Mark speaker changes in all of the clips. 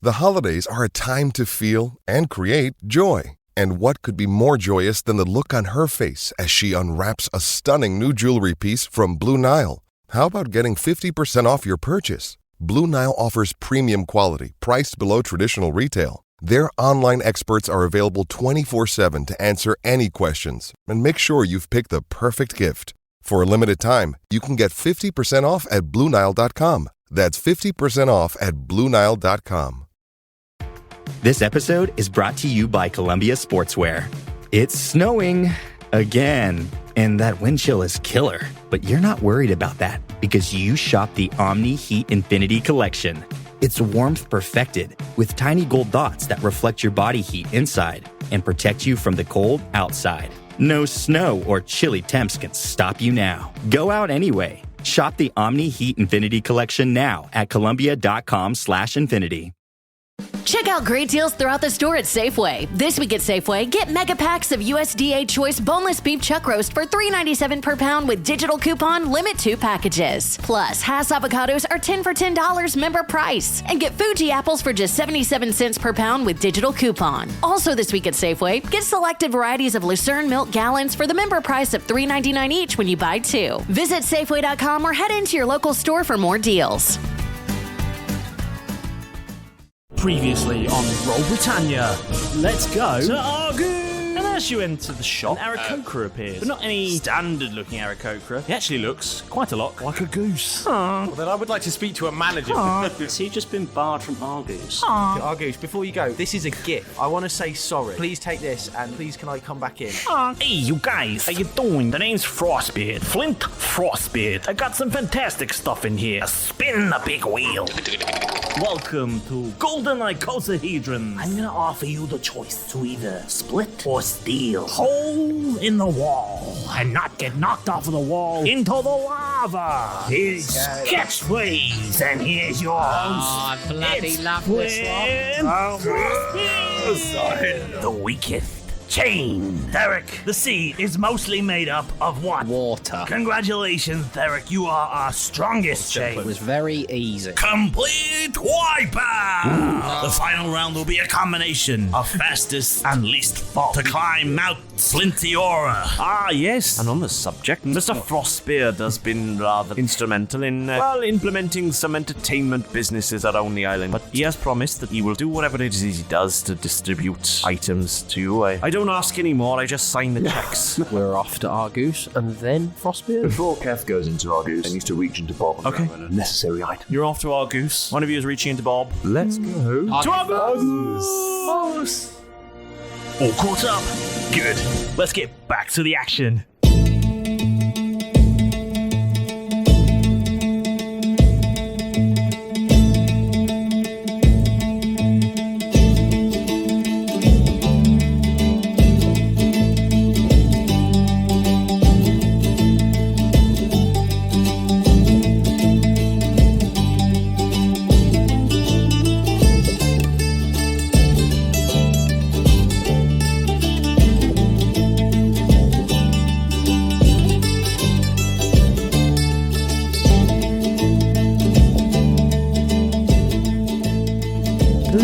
Speaker 1: The holidays are a time to feel and create joy. And what could be more joyous than the look on her face as she unwraps a stunning new jewelry piece from Blue Nile? How about getting 50% off your purchase? Blue Nile offers premium quality, priced below traditional retail. Their online experts are available 24/7 to answer any questions and make sure you've picked the perfect gift. For a limited time, you can get 50% off at BlueNile.com. That's 50% off at BlueNile.com.
Speaker 2: This episode is brought to you by Columbia Sportswear. It's snowing again, and that wind chill is killer. But you're not worried about that because you shop the Omni Heat Infinity Collection. It's warmth perfected with tiny gold dots that reflect your body heat inside and protect you from the cold outside. No snow or chilly temps can stop you now. Go out anyway. Shop the Omni Heat Infinity Collection now at Columbia.com/infinity.
Speaker 3: Check out great deals throughout the store at Safeway. This week at Safeway, get mega packs of USDA Choice boneless beef chuck roast for $3.97 per pound with digital coupon, limit 2 packages. Plus, Hass avocados are 10 for $10 member price. And get Fuji apples for just 77 cents per pound with digital coupon. Also this week at Safeway, get selected varieties of Lucerne milk gallons for the member price of $3.99 each when you buy 2. Visit Safeway.com or head into your local store for more deals.
Speaker 4: Previously on Roll Britannia, let's go to Arrgoose. And as you enter the shop, an Aarakocra appears. But not any standard-looking Aarakocra. He actually looks quite a lot like a goose.
Speaker 5: Well, then I would like to speak to a manager.
Speaker 6: Has he just been barred from Arrgoose?
Speaker 5: Arrgoose, before you go, this is a gift. I want to say sorry. Please take this, and please can I come back in?
Speaker 4: Hey, you guys, how you doing? The name's Frostbeard, Flint Frostbeard. I got some fantastic stuff in here. Spin the big wheel. Welcome to Golden Icosahedrons.
Speaker 6: I'm gonna offer you the choice to either split or steal.
Speaker 4: Hole in the wall and not get knocked off of the wall into the lava. Here's catchphrase, and here's your host.
Speaker 7: I bloody love this one.
Speaker 4: The weakest chain. Derek, the sea is mostly made up of what?
Speaker 7: Water.
Speaker 4: Congratulations, Derek. You are our strongest chain.
Speaker 7: It was very easy.
Speaker 4: Complete wipeout! The final round will be a combination of fastest and least fault to climb Mount Flintiora.
Speaker 8: Ah, yes. And on the subject, Mr. Frostbeard has been rather instrumental in, implementing some entertainment businesses around the island. But he has promised that he will do whatever it is he does to distribute items to you. I don't ask anymore, I just sign the checks.
Speaker 7: We're off to Arrgoose and then Frostbeard.
Speaker 9: Before Keth goes into Arrgoose, he needs to reach into Bob and grab a necessary item.
Speaker 8: You're off to Arrgoose. One of you is reaching into Bob.
Speaker 9: Let's go
Speaker 8: to Arrgoose!
Speaker 4: All caught up. Good. Let's get back to the action.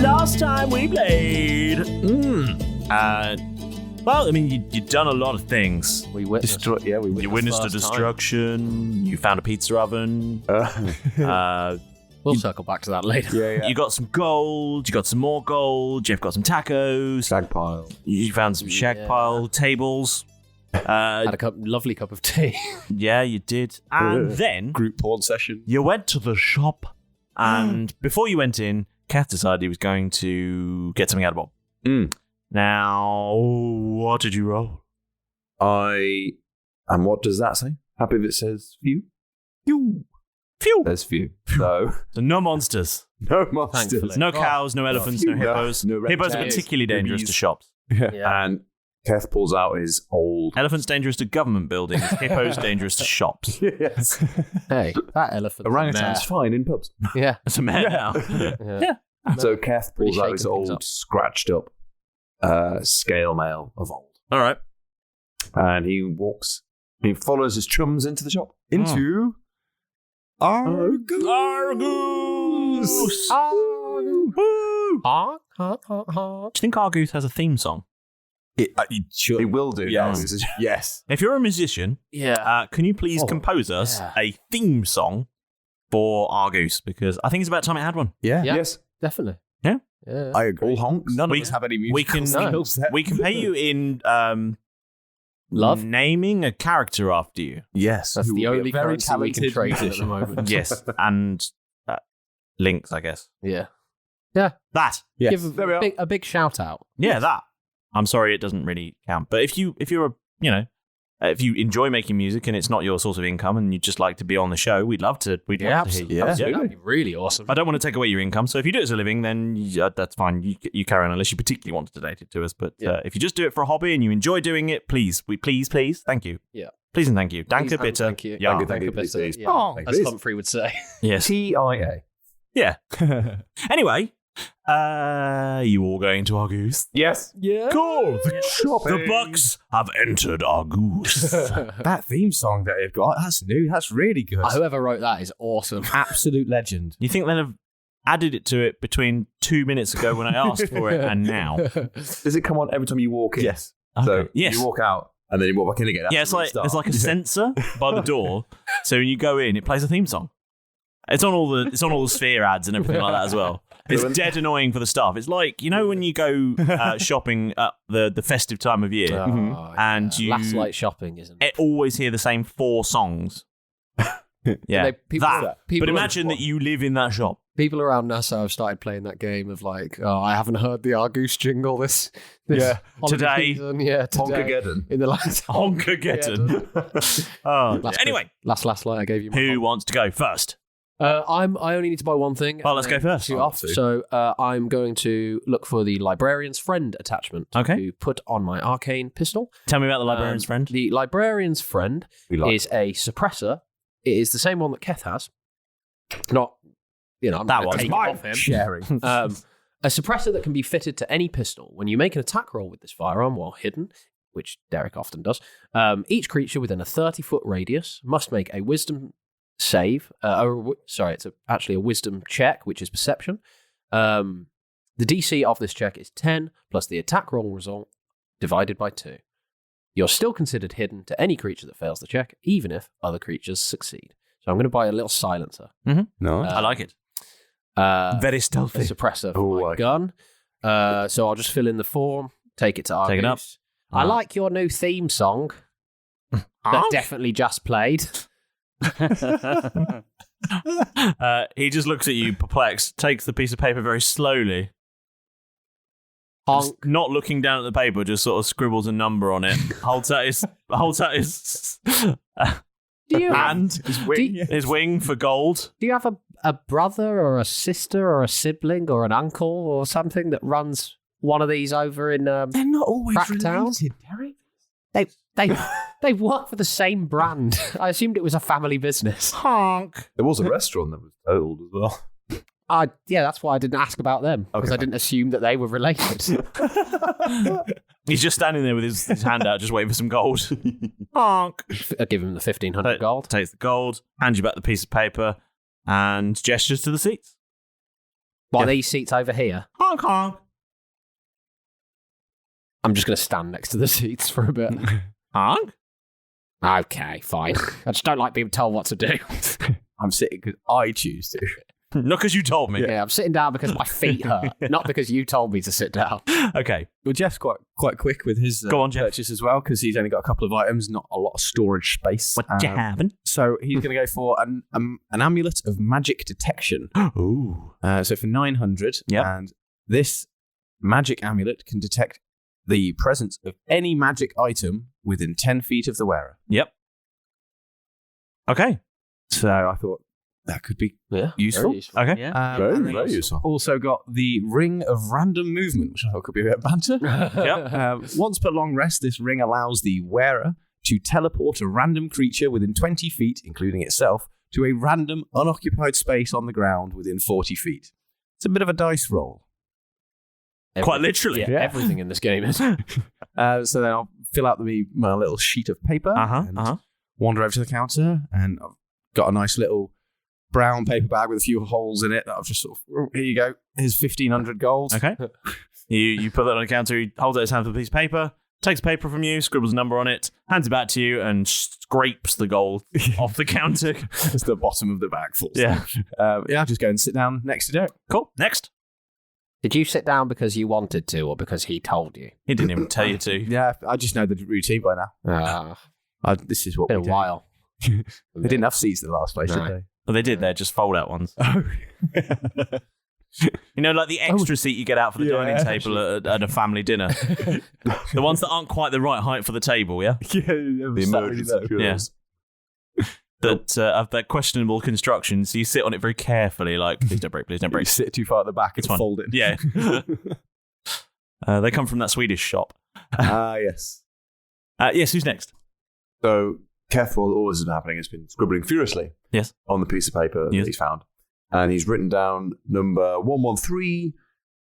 Speaker 4: Last time we played. Well, I mean, you've done a lot of things.
Speaker 7: We witnessed.
Speaker 8: You witnessed a destruction. You found a pizza oven.
Speaker 7: We'll circle back to that later.
Speaker 8: You got some gold. You got some more gold. Jeff got some tacos.
Speaker 9: Shag pile.
Speaker 8: You found some shag pile tables.
Speaker 7: Had a lovely cup of tea.
Speaker 8: Yeah, you did. And then
Speaker 9: group porn session.
Speaker 8: You went to the shop, and before you went in, Keth decided he was going to get something out of Bob. Now, what did you roll?
Speaker 9: And what does that say? Happy if it says few?
Speaker 8: Few.
Speaker 9: There's few. So
Speaker 8: no monsters.
Speaker 9: No monsters.
Speaker 7: Thankfully.
Speaker 8: No cows, no elephants, no hippos.
Speaker 9: No
Speaker 8: Hippos are particularly dangerous to shops.
Speaker 9: Yeah. And Keth pulls out his old...
Speaker 8: Elephants dangerous to government buildings. Hippos dangerous to shops.
Speaker 9: Yes.
Speaker 7: Hey, that elephant.
Speaker 9: Orangutan's fine in pubs.
Speaker 7: Yeah.
Speaker 8: It's a mare now.
Speaker 7: Yeah.
Speaker 9: So Keth pulls out his
Speaker 7: shaking things
Speaker 9: old,
Speaker 7: up.
Speaker 9: scratched up scale mail of old.
Speaker 8: All right.
Speaker 9: And he follows his chums into the shop. Into... Arrgoose!
Speaker 8: Do you think Arrgoose has a theme song?
Speaker 9: It will do.
Speaker 7: Yes.
Speaker 9: Yes.
Speaker 8: If you're a musician, can you please compose us a theme song for Arrgoose? Because I think it's about time it had one.
Speaker 7: Yeah.
Speaker 9: Yes.
Speaker 7: Definitely.
Speaker 8: Yeah.
Speaker 7: I agree.
Speaker 9: All honks.
Speaker 7: None of us have any musical skills.
Speaker 8: We can pay you in
Speaker 7: love
Speaker 8: naming a character after you.
Speaker 7: Yes. That's the only currency we can trade at the moment.
Speaker 8: Yes. And links, I guess.
Speaker 7: Yeah. Yeah.
Speaker 8: That.
Speaker 7: Yes. Give a big shout out.
Speaker 8: Yeah, that. I'm sorry it doesn't really count. But if you enjoy making music and it's not your source of income and you'd just like to be on the show, we'd love to hear you.
Speaker 7: Absolutely. That'd be really awesome.
Speaker 8: I don't want to take away your income, so if you do it as a living, then that's fine. You carry on unless you particularly want to donate it to us. But if you just do it for a hobby and you enjoy doing it, please, thank you.
Speaker 7: Yeah.
Speaker 8: Please and thank you. Danke bitte.
Speaker 7: Thank you.
Speaker 8: Ja.
Speaker 7: Danke bitte.
Speaker 9: Yeah. Oh,
Speaker 7: as Humphrey would say.
Speaker 8: Yes.
Speaker 9: TIA.
Speaker 8: Yeah. Anyway, you all going to Arrgoose?
Speaker 9: Yes.
Speaker 7: Yeah.
Speaker 8: Cool. The Bucks have entered Arrgoose.
Speaker 10: That theme song that they've got, that's new. That's really good.
Speaker 7: Whoever wrote that is awesome.
Speaker 10: Absolute legend.
Speaker 8: You think they'd have added it to it between 2 minutes ago when I asked for it and now?
Speaker 9: Does it come on every time you walk in?
Speaker 10: Yes.
Speaker 9: So
Speaker 8: yes.
Speaker 9: you walk out and then you walk back in again. That's
Speaker 8: it's like there's like a sensor by the door, so when you go in, it plays a theme song. It's on all the Sphere ads and everything like that as well. It's dead annoying for the staff. It's like, when you go shopping at the festive time of year, and you
Speaker 7: last light shopping, isn't it?
Speaker 8: Always hear the same 4 songs. Yeah, but imagine that you live in that shop.
Speaker 7: People around NASA have started playing that game of like, I haven't heard the Arrgoose jingle this
Speaker 8: today.
Speaker 7: Season. Yeah, today.
Speaker 9: Honkageddon.
Speaker 7: In the last
Speaker 8: Honkageddon. Anyway,
Speaker 7: last light I gave you.
Speaker 8: Who wants to go first?
Speaker 7: I only need to buy one thing.
Speaker 8: Well, let's go first.
Speaker 7: So I'm going to look for the Librarian's Friend attachment to put on my arcane pistol.
Speaker 8: Tell me about the Librarian's Friend.
Speaker 7: The Librarian's Friend is a suppressor. It is the same one that Keth has. Not, I'm
Speaker 8: that
Speaker 7: was
Speaker 8: take
Speaker 7: mine. It off him.
Speaker 10: Sharing.
Speaker 7: A suppressor that can be fitted to any pistol. When you make an attack roll with this firearm while hidden, which Derek often does, each creature within a 30-foot radius must make a wisdom save. It's actually a wisdom check, which is perception. The DC of this check is 10 plus the attack roll result divided by 2. You're still considered hidden to any creature that fails the check, even if other creatures succeed. So I'm going to buy a little silencer.
Speaker 8: Mm-hmm.
Speaker 9: No,
Speaker 8: I like it.
Speaker 9: Very stealthy.
Speaker 7: A suppressor for my gun. So I'll just fill in the form, take it to Arrgoose.
Speaker 8: Take it up.
Speaker 7: I like your new theme song that definitely just played.
Speaker 8: He just looks at you perplexed, takes the piece of paper very slowly, not looking down at the paper, just sort of scribbles a number on it, holds out his hand, his wing for gold.
Speaker 7: Do you have a brother or a sister or a sibling or an uncle or something that runs one of these over in
Speaker 10: they're not always
Speaker 7: related,
Speaker 10: Derek.
Speaker 7: They work for the same brand. I assumed it was a family business.
Speaker 8: Honk.
Speaker 9: There was a restaurant that was totaled as well.
Speaker 7: That's why I didn't ask about them, because I didn't assume that they were related.
Speaker 8: He's just standing there with his hand out, just waiting for some gold. Honk.
Speaker 7: I give him the 1,500 gold.
Speaker 8: Takes the gold, hands you back the piece of paper, and gestures to the seats.
Speaker 7: These seats over here?
Speaker 8: Honk, honk.
Speaker 7: I'm just going to stand next to the seats for a bit.
Speaker 8: Honk?
Speaker 7: Okay, fine. I just don't like being told what to do.
Speaker 10: I'm sitting because I choose to.
Speaker 8: Not because you told me.
Speaker 7: Yeah, I'm sitting down because my feet hurt, not because you told me to sit down.
Speaker 8: Okay.
Speaker 10: Well, Jeff's quite quick with his purchase as well, because he's only got a couple of items, not a lot of storage space.
Speaker 8: What you having?
Speaker 10: So he's going to go for an amulet of magic detection.
Speaker 8: Ooh.
Speaker 10: So for 900, and this magic amulet can detect the presence of any magic item within 10 feet of the wearer.
Speaker 8: Yep. Okay.
Speaker 10: So I thought that could be useful.
Speaker 8: Okay.
Speaker 7: Yeah.
Speaker 9: Very useful.
Speaker 10: Also got the Ring of Random Movement, which I thought could be a bit of banter.
Speaker 8: Yep.
Speaker 10: Once per long rest, this ring allows the wearer to teleport a random creature within 20 feet, including itself, to a random unoccupied space on the ground within 40 feet. It's a bit of a dice roll.
Speaker 8: Quite literally.
Speaker 7: Yeah, everything in this game is.
Speaker 10: So then I'll fill out my little sheet of paper and wander over to the counter, and I've got a nice little brown paper bag with a few holes in it that I've just sort of, here you go. Here's 1,500 gold.
Speaker 4: Okay. You put that on a counter, he holds out his hand with a piece of paper, takes paper from you, scribbles a number on it, hands it back to you, and scrapes the gold off the counter.
Speaker 10: It's the bottom of the bag full.
Speaker 4: Yeah.
Speaker 10: I'll just go and sit down next to Derek.
Speaker 4: Cool. Next.
Speaker 7: Did you sit down because you wanted to, or because he told you?
Speaker 4: He didn't even tell you to.
Speaker 10: Yeah, I just know the routine by now. This is what
Speaker 7: Been
Speaker 10: we
Speaker 7: a while.
Speaker 10: They didn't have seats in the last place, did they?
Speaker 4: Well, they did. They're just fold-out ones.
Speaker 10: Oh.
Speaker 4: You know, like the extra seat you get out for the dining table at a family dinner. The ones that aren't quite the right height for the table, yeah?
Speaker 10: The emergency.
Speaker 4: Yeah. That have that questionable construction, so you sit on it very carefully, like, please don't break, please don't break.
Speaker 10: You sit too far at the back, it's fold it.
Speaker 4: Yeah. They come from that Swedish shop.
Speaker 10: Yes.
Speaker 4: Yes, who's next?
Speaker 9: So Keth, while all this has been happening, has been scribbling furiously on the piece of paper that he's found. And he's written down number 113,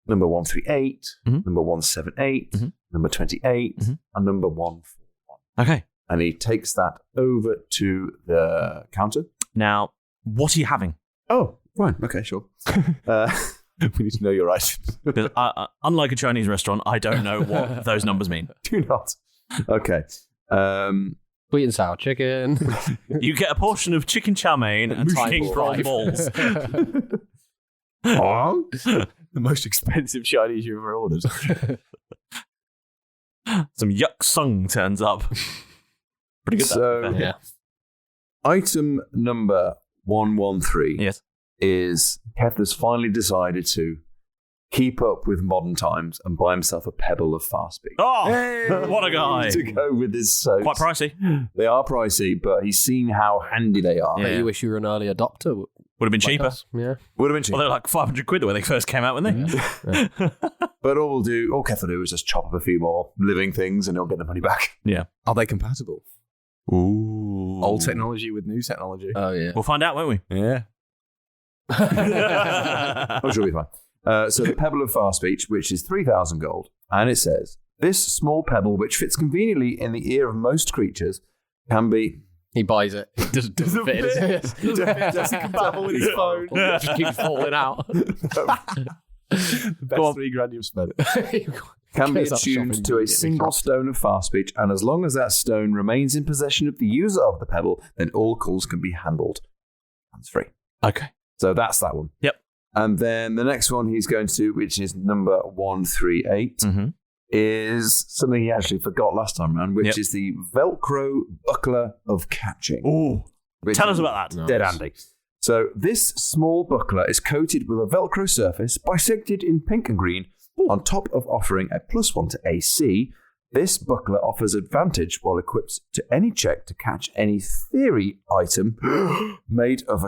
Speaker 9: number 138, number 178, number 28, and number 141.
Speaker 4: Okay.
Speaker 9: And he takes that over to the counter.
Speaker 4: Now, what are you having?
Speaker 9: Oh, fine. Okay, sure. We need to know your items.
Speaker 4: Because unlike a Chinese restaurant, I don't know what those numbers mean.
Speaker 9: Do not. Okay.
Speaker 7: Sweet and sour chicken.
Speaker 4: You get a portion of chicken chow mein and king prawn balls.
Speaker 10: The most expensive Chinese you've ever ordered.
Speaker 4: Some yuck sung turns up. Pretty good.
Speaker 9: So, item number 113 is Keth has finally decided to keep up with modern times and buy himself a pebble of fast speed.
Speaker 4: Oh, what a guy.
Speaker 9: To go with his soaps.
Speaker 4: Quite pricey.
Speaker 9: They are pricey, but he's seen how handy they are.
Speaker 7: Yeah. You wish you were an early adopter.
Speaker 4: Would have been cheaper.
Speaker 7: Yeah.
Speaker 9: Would have been cheaper.
Speaker 4: Well, they were like 500 quid when they first came out, weren't they?
Speaker 7: Yeah.
Speaker 9: But all Keth will do is just chop up a few more living things and he'll get the money back.
Speaker 4: Yeah.
Speaker 10: Are they compatible?
Speaker 4: Ooh.
Speaker 10: Old technology with new technology.
Speaker 7: Oh, yeah.
Speaker 4: We'll find out, won't we?
Speaker 10: Yeah.
Speaker 9: I'm sure it'll be fine. So the pebble of fast speech, which is 3,000 gold, and it says, this small pebble, which fits conveniently in the ear of most creatures, can be...
Speaker 7: He buys it. It doesn't fit.
Speaker 10: Doesn't compatible with his phone.
Speaker 7: It just keeps falling out.
Speaker 10: The best $3,000 you've spent.
Speaker 9: Can be attuned to a single stone of fast speech, and as long as that stone remains in possession of the user of the pebble, then all calls can be handled hands-free.
Speaker 4: Okay.
Speaker 9: So that's that one.
Speaker 4: Yep.
Speaker 9: And then the next one he's going to, which is number 138, is something he actually forgot last time around, which is the Velcro buckler of catching.
Speaker 4: Ooh. Tell us about that.
Speaker 9: Dead Andy. So this small buckler is coated with a Velcro surface, bisected in pink and green. On top of offering a +1 to AC, this buckler offers advantage while equipped to any check to catch any theory item made of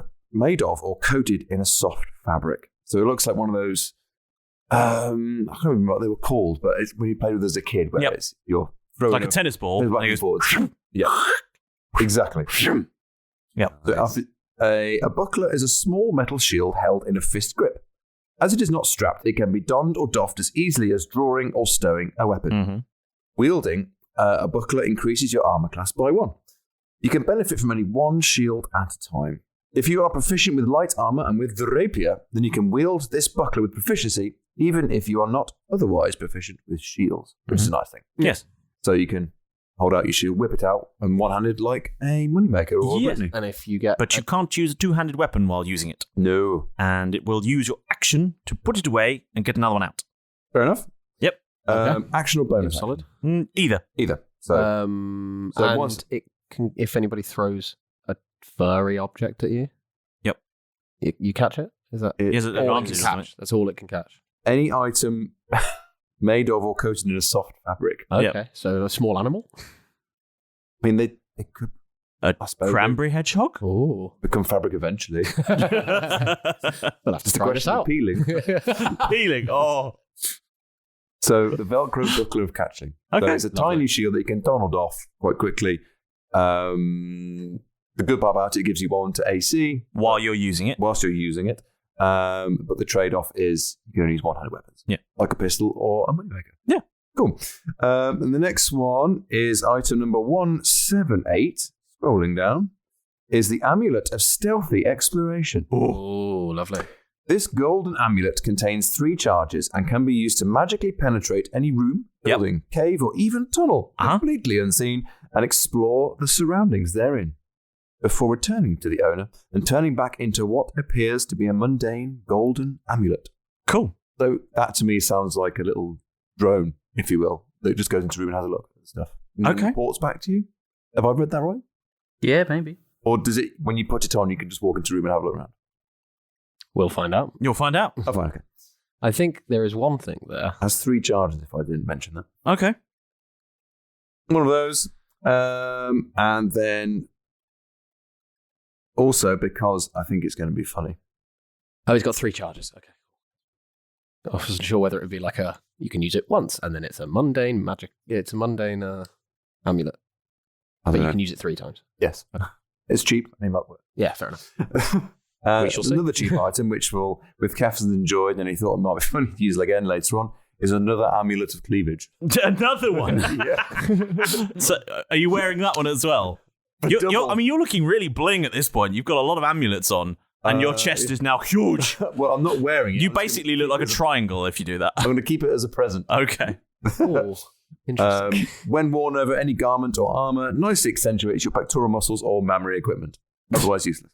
Speaker 9: or coated in a soft fabric. So it looks like one of those, I can't remember what they were called, but it's when you played with as a kid, where you're throwing
Speaker 4: like a tennis ball.
Speaker 9: Yeah, exactly.
Speaker 4: Yeah.
Speaker 9: So a buckler is a small metal shield held in a fist grip. As it is not strapped, it can be donned or doffed as easily as drawing or stowing a weapon. Wielding a buckler increases your armor class by 1. You can benefit from only one shield at a time. If you are proficient with light armor and with the rapier, then you can wield this buckler with proficiency, even if you are not otherwise proficient with shields, which is a nice thing.
Speaker 4: Yes.
Speaker 9: So you can hold out your shield, whip it out, and one-handed like a moneymaker or a Brittany.
Speaker 7: And if you get...
Speaker 4: But you can't use a two-handed weapon while using it.
Speaker 9: No.
Speaker 4: And it will use your action to put it away and get another one out.
Speaker 9: Fair enough.
Speaker 4: Yep.
Speaker 9: Action or bonus?
Speaker 7: Solid.
Speaker 4: Either.
Speaker 9: So,
Speaker 7: and it can, if anybody throws a furry object at you, you catch it? Is that
Speaker 4: it has an advantage,
Speaker 7: catch? That's all it can catch.
Speaker 9: Any item made of or coated in a soft fabric.
Speaker 7: Okay, so a small animal?
Speaker 9: I mean, they could...
Speaker 4: A cranberry hedgehog?
Speaker 7: Oh.
Speaker 9: Become fabric eventually.
Speaker 7: We'll have to try this out.
Speaker 9: Peeling.
Speaker 4: Peeling, oh.
Speaker 9: So, the Velcro buckler of catching.
Speaker 4: Okay.
Speaker 9: So it's a tiny shield that you can don or doff quite quickly. The good part about it gives you 1 to AC.
Speaker 4: Whilst you're using it.
Speaker 9: But the trade-off is you can only use one-handed weapons.
Speaker 4: Yeah.
Speaker 9: Like a pistol or a moneymaker.
Speaker 4: Yeah.
Speaker 9: Cool. And the next one is item number 178. Scrolling down. is the Amulet of Stealthy Exploration.
Speaker 7: Oh, lovely.
Speaker 9: This golden amulet contains 3 charges and can be used to magically penetrate any room, building, cave, or even tunnel completely unseen and explore the surroundings therein before returning to the owner and turning back into what appears to be a mundane golden amulet.
Speaker 8: Cool.
Speaker 9: So that to me sounds like a little drone, if you will, that just goes into the room and has a look at stuff. And
Speaker 8: Okay.
Speaker 9: reports back to you. Have I read that right?
Speaker 6: Yeah, maybe.
Speaker 9: Or does it, when you put it on, you can just walk into the room and have a look around?
Speaker 7: We'll find out.
Speaker 8: You'll find out.
Speaker 9: Oh, fine, okay.
Speaker 7: I think there is one thing there.
Speaker 9: Has 3 charges, if I didn't mention that.
Speaker 8: Okay.
Speaker 9: One of those. And then also because I think it's going to be funny.
Speaker 7: Oh, he's got 3 charges. Okay. I wasn't sure whether it would be like you can use it once and then it's a mundane magic. Yeah, it's a mundane amulet. But you can use it 3 times.
Speaker 9: Yes. It's cheap. Name up with.
Speaker 7: Yeah, fair enough. We shall see.
Speaker 9: Another cheap item, which will, with Keth enjoyed, and he thought it might be funny to use again later on, is another amulet of cleavage.
Speaker 8: Another one? So, are you wearing that one as well? You're looking really bling at this point. You've got a lot of amulets on, and your chest is now huge.
Speaker 9: Well, I'm not wearing it.
Speaker 8: You basically look like a triangle if you do that.
Speaker 9: I'm going to keep it as a present.
Speaker 8: Okay.
Speaker 7: Ooh, interesting.
Speaker 9: When worn over any garment or armor, nicely accentuates your pectoral muscles or mammary equipment. Otherwise useless.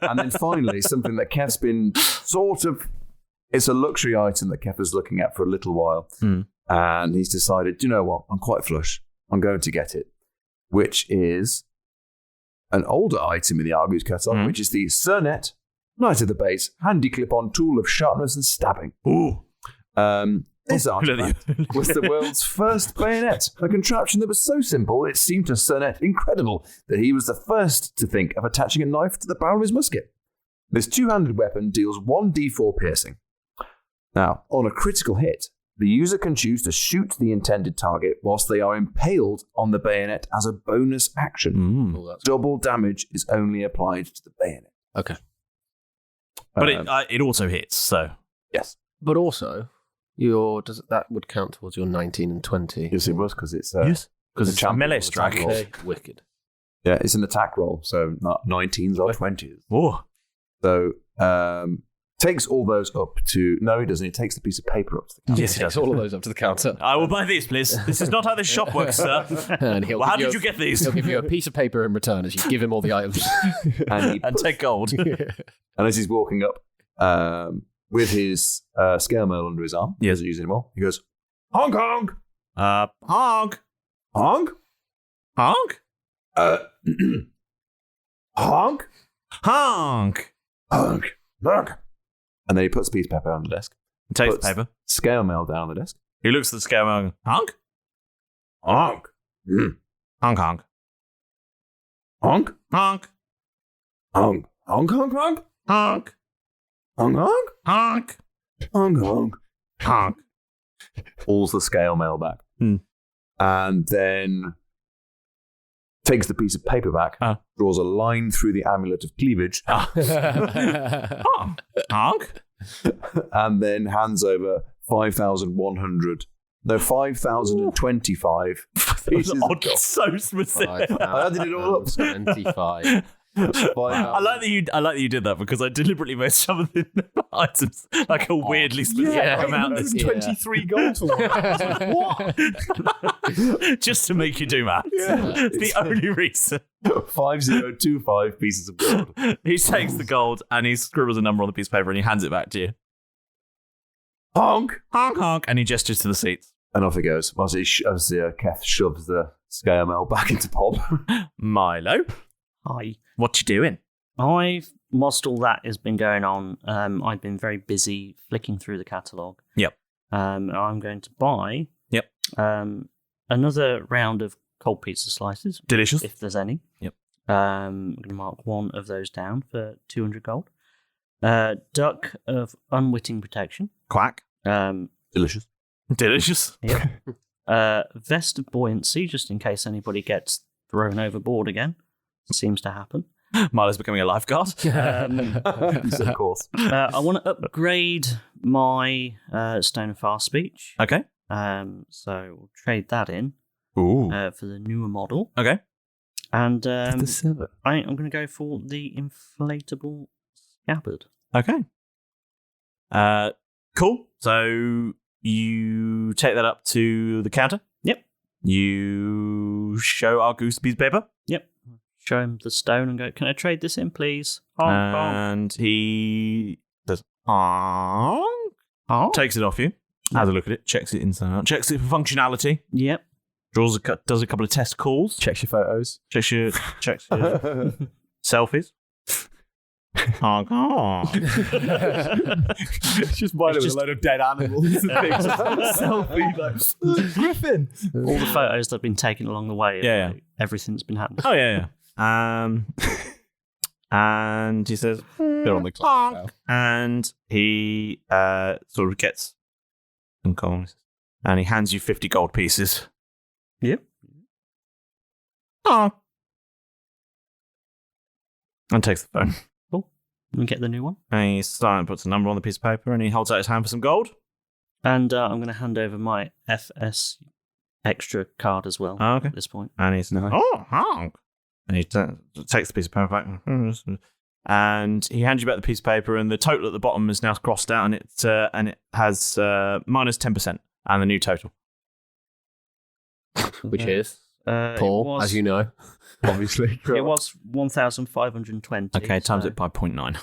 Speaker 9: And then finally, something that Keth's been it's a luxury item that Keth was looking at for a little while. And he's decided, do you know what? I'm quite flush. I'm going to get it. Which is an older item in the Arrgoose catalogue, which is the Cernet, Knight of the Base, handy clip-on tool of sharpness and stabbing.
Speaker 8: Ooh.
Speaker 9: This artifact was the world's first bayonet, a contraption that was so simple it seemed to Cernet incredible that he was the first to think of attaching a knife to the barrel of his musket. This 2-handed weapon deals 1d4 piercing. Now, on a critical hit, the user can choose to shoot the intended target whilst they are impaled on the bayonet as a bonus action. Double damage is only applied to the bayonet.
Speaker 7: Okay.
Speaker 8: But it also hits, so...
Speaker 9: Yes.
Speaker 7: But also... that would count towards your 19 and 20.
Speaker 9: Yes, it was, because it's
Speaker 8: because it's a melee strike.
Speaker 7: Okay. Wicked.
Speaker 9: Yeah, it's an attack roll, so not 19s or 20s.
Speaker 8: Oh.
Speaker 9: So takes all those up to... No, he doesn't. He takes the piece of paper up to the counter.
Speaker 7: Yes, he takes all of those up to the counter.
Speaker 8: I will buy these, please. This is not how this shop works, sir.
Speaker 7: And
Speaker 8: how did you get these?
Speaker 7: He'll give you a piece of paper in return as you give him all the items.
Speaker 8: and take gold.
Speaker 9: And as he's walking up... with his scale mail under his arm. He doesn't use it anymore. He goes, honk, honk.
Speaker 8: Honk.
Speaker 9: Honk?
Speaker 8: Honk?
Speaker 9: Honk?
Speaker 8: Honk.
Speaker 9: Honk. Honk. And then he puts a piece of paper on the desk.
Speaker 8: Takes the paper.
Speaker 9: Scale mail down on the desk.
Speaker 8: He looks at the scale mail and goes, honk?
Speaker 9: Honk.
Speaker 8: Honk, honk.
Speaker 9: Honk?
Speaker 8: Honk.
Speaker 9: Honk. Honk, honk, honk.
Speaker 8: Honk.
Speaker 9: Honk, honk.
Speaker 8: Honk.
Speaker 9: Honk, honk.
Speaker 8: Honk.
Speaker 9: Pulls the scale mail back. And then takes the piece of paper back, draws a line through the amulet of cleavage.
Speaker 8: Honk.
Speaker 9: And then hands over 5,025 pieces of gold.
Speaker 8: So specific.
Speaker 9: I added it all up.
Speaker 7: 25.
Speaker 8: I like that you did that because I deliberately made some of the items like a weirdly specific amount.
Speaker 9: 123 gold for one. What?
Speaker 8: Just to make you do maths. It's the only reason.
Speaker 9: 5,025 pieces of gold.
Speaker 8: He takes the gold and he scribbles a number on the piece of paper and he hands it back to you.
Speaker 9: Honk.
Speaker 8: Honk, honk. And he gestures to the seats.
Speaker 9: And off he goes as Keth shoves the scale mail back into Bob.
Speaker 8: Milo.
Speaker 6: Hi.
Speaker 8: What you doing?
Speaker 6: Whilst all that has been going on, I've been very busy flicking through the catalogue.
Speaker 8: Yep.
Speaker 6: I'm going to buy
Speaker 8: Yep.
Speaker 6: Another round of cold pizza slices.
Speaker 8: Delicious.
Speaker 6: If there's any.
Speaker 8: Yep.
Speaker 6: I'm going to mark one of those down for 200 gold. Duck of unwitting protection.
Speaker 8: Quack.
Speaker 9: Delicious.
Speaker 8: Delicious.
Speaker 6: Yep. Vest of buoyancy, just in case anybody gets thrown overboard again. Seems to happen.
Speaker 8: Milo's becoming a lifeguard.
Speaker 9: Of course.
Speaker 6: I want to upgrade my Stone of Fast Speech.
Speaker 8: Okay.
Speaker 6: So we'll trade that in
Speaker 8: for
Speaker 6: the newer model.
Speaker 8: Okay.
Speaker 6: And
Speaker 10: The 7.
Speaker 6: I'm going to go for the inflatable scabbard.
Speaker 8: Okay. Cool. So you take that up to the counter.
Speaker 6: Yep.
Speaker 8: You show Arrgoose the piece of paper.
Speaker 6: Yep. Show him the stone and go, can I trade this in, please? Honk, honk.
Speaker 8: And he does honk. Takes it off you. Has a look at it. Checks it inside out. Checks it for functionality.
Speaker 6: Yep.
Speaker 8: Does a couple of test calls.
Speaker 10: Checks your photos.
Speaker 8: Checks your selfies. Honk, honk.
Speaker 10: It's just Milo with a load of dead animals. Selfie, like, Griffin.
Speaker 6: All the photos that have been taken along the way.
Speaker 8: Yeah.
Speaker 6: Like, everything's been happening.
Speaker 8: Oh, yeah. And he says,
Speaker 10: They're on the clock now.
Speaker 8: and he sort of gets some coins, and he hands you 50 gold pieces.
Speaker 6: Yep.
Speaker 8: Honk. And takes the phone.
Speaker 6: We get the new one.
Speaker 8: And he puts a number on the piece of paper, and he holds out his hand for some gold.
Speaker 6: And I'm going to hand over my FS extra card as well at this point.
Speaker 8: And he's honk. And he takes the piece of paper back. And he hands you back the piece of paper, and the total at the bottom is now crossed out, and it has minus 10%, and the new total.
Speaker 7: Which is
Speaker 6: Paul,
Speaker 7: as you know,
Speaker 10: obviously.
Speaker 6: It was 1,520.
Speaker 8: Okay, times it by 0.9.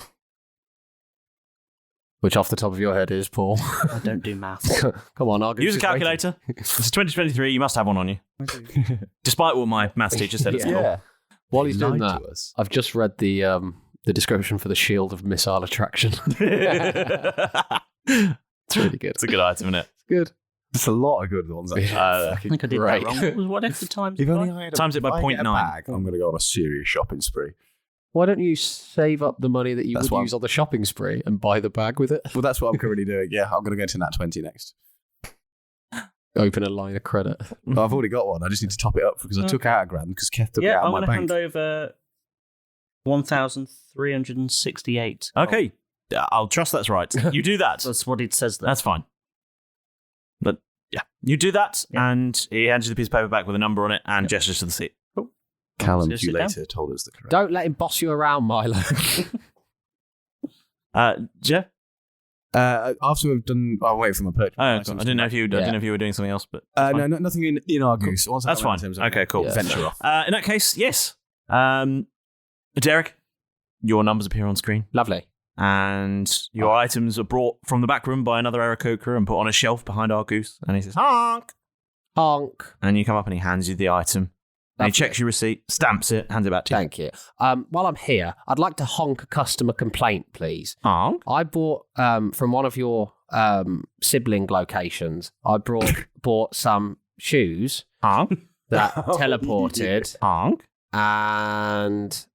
Speaker 7: Which off the top of your head is, Paul?
Speaker 6: I don't do maths.
Speaker 7: Come on, Arrgoose.
Speaker 8: Use a calculator. This is 2023. You must have one on you. Despite what my maths teacher said at school.
Speaker 7: Yeah. While he's doing
Speaker 10: Lied
Speaker 7: that,
Speaker 10: to us.
Speaker 7: I've just read the description for the shield of missile attraction. It's really good.
Speaker 8: It's a good item, isn't it?
Speaker 7: It's good.
Speaker 10: There's a lot of good ones. Actually.
Speaker 6: I think I did that wrong. What if the times?
Speaker 10: If only I had
Speaker 8: Times it by
Speaker 10: if I get a
Speaker 8: 0.9.
Speaker 10: bag, I'm going to go on a serious shopping spree.
Speaker 7: Why don't you save up the money that you
Speaker 10: That's
Speaker 7: would
Speaker 10: what
Speaker 7: use on the shopping spree and buy the bag with it?
Speaker 10: Well, that's what I'm currently doing. Yeah, I'm going to go to Nat 20 next.
Speaker 7: Open a line of credit.
Speaker 10: Well, I've already got one. I just need to top it up because I took out a grand because Keth took it out
Speaker 6: I'm
Speaker 10: of my
Speaker 6: going to
Speaker 10: bank.
Speaker 6: hand over 1,368.
Speaker 8: Okay, I'll trust that's right. You do that.
Speaker 6: That's what it says there.
Speaker 8: That's fine. But yeah, you do that, and he hands you the piece of paper back with a number on it and gestures to the seat.
Speaker 6: Cool.
Speaker 10: Callum,
Speaker 6: So sit
Speaker 10: you
Speaker 6: down.
Speaker 10: later told us the correct.
Speaker 7: Don't let him boss you around, Milo.
Speaker 8: Jeff?
Speaker 10: After we've done, I'll wait for my purchase.
Speaker 8: I didn't know if you. I didn't know if you were doing something else, but
Speaker 10: No, nothing in Arrgoose.
Speaker 8: Cool. That's fine. Okay, cool.
Speaker 10: Yeah. Venture off.
Speaker 8: In that case, yes. Derek, your numbers appear on screen.
Speaker 7: Lovely.
Speaker 8: And your items are brought from the back room by another Aarakocra and put on a shelf behind Arrgoose. And he says, honk!
Speaker 7: Honk.
Speaker 8: And you come up and he hands you the item. And he checks your receipt, stamps it, hands it back to you.
Speaker 7: Thank you. While I'm here, I'd like to honk a customer complaint, please.
Speaker 8: Honk?
Speaker 7: I bought from one of your sibling locations, I bought some shoes
Speaker 8: honk.
Speaker 7: that teleported.
Speaker 8: Honk.
Speaker 7: And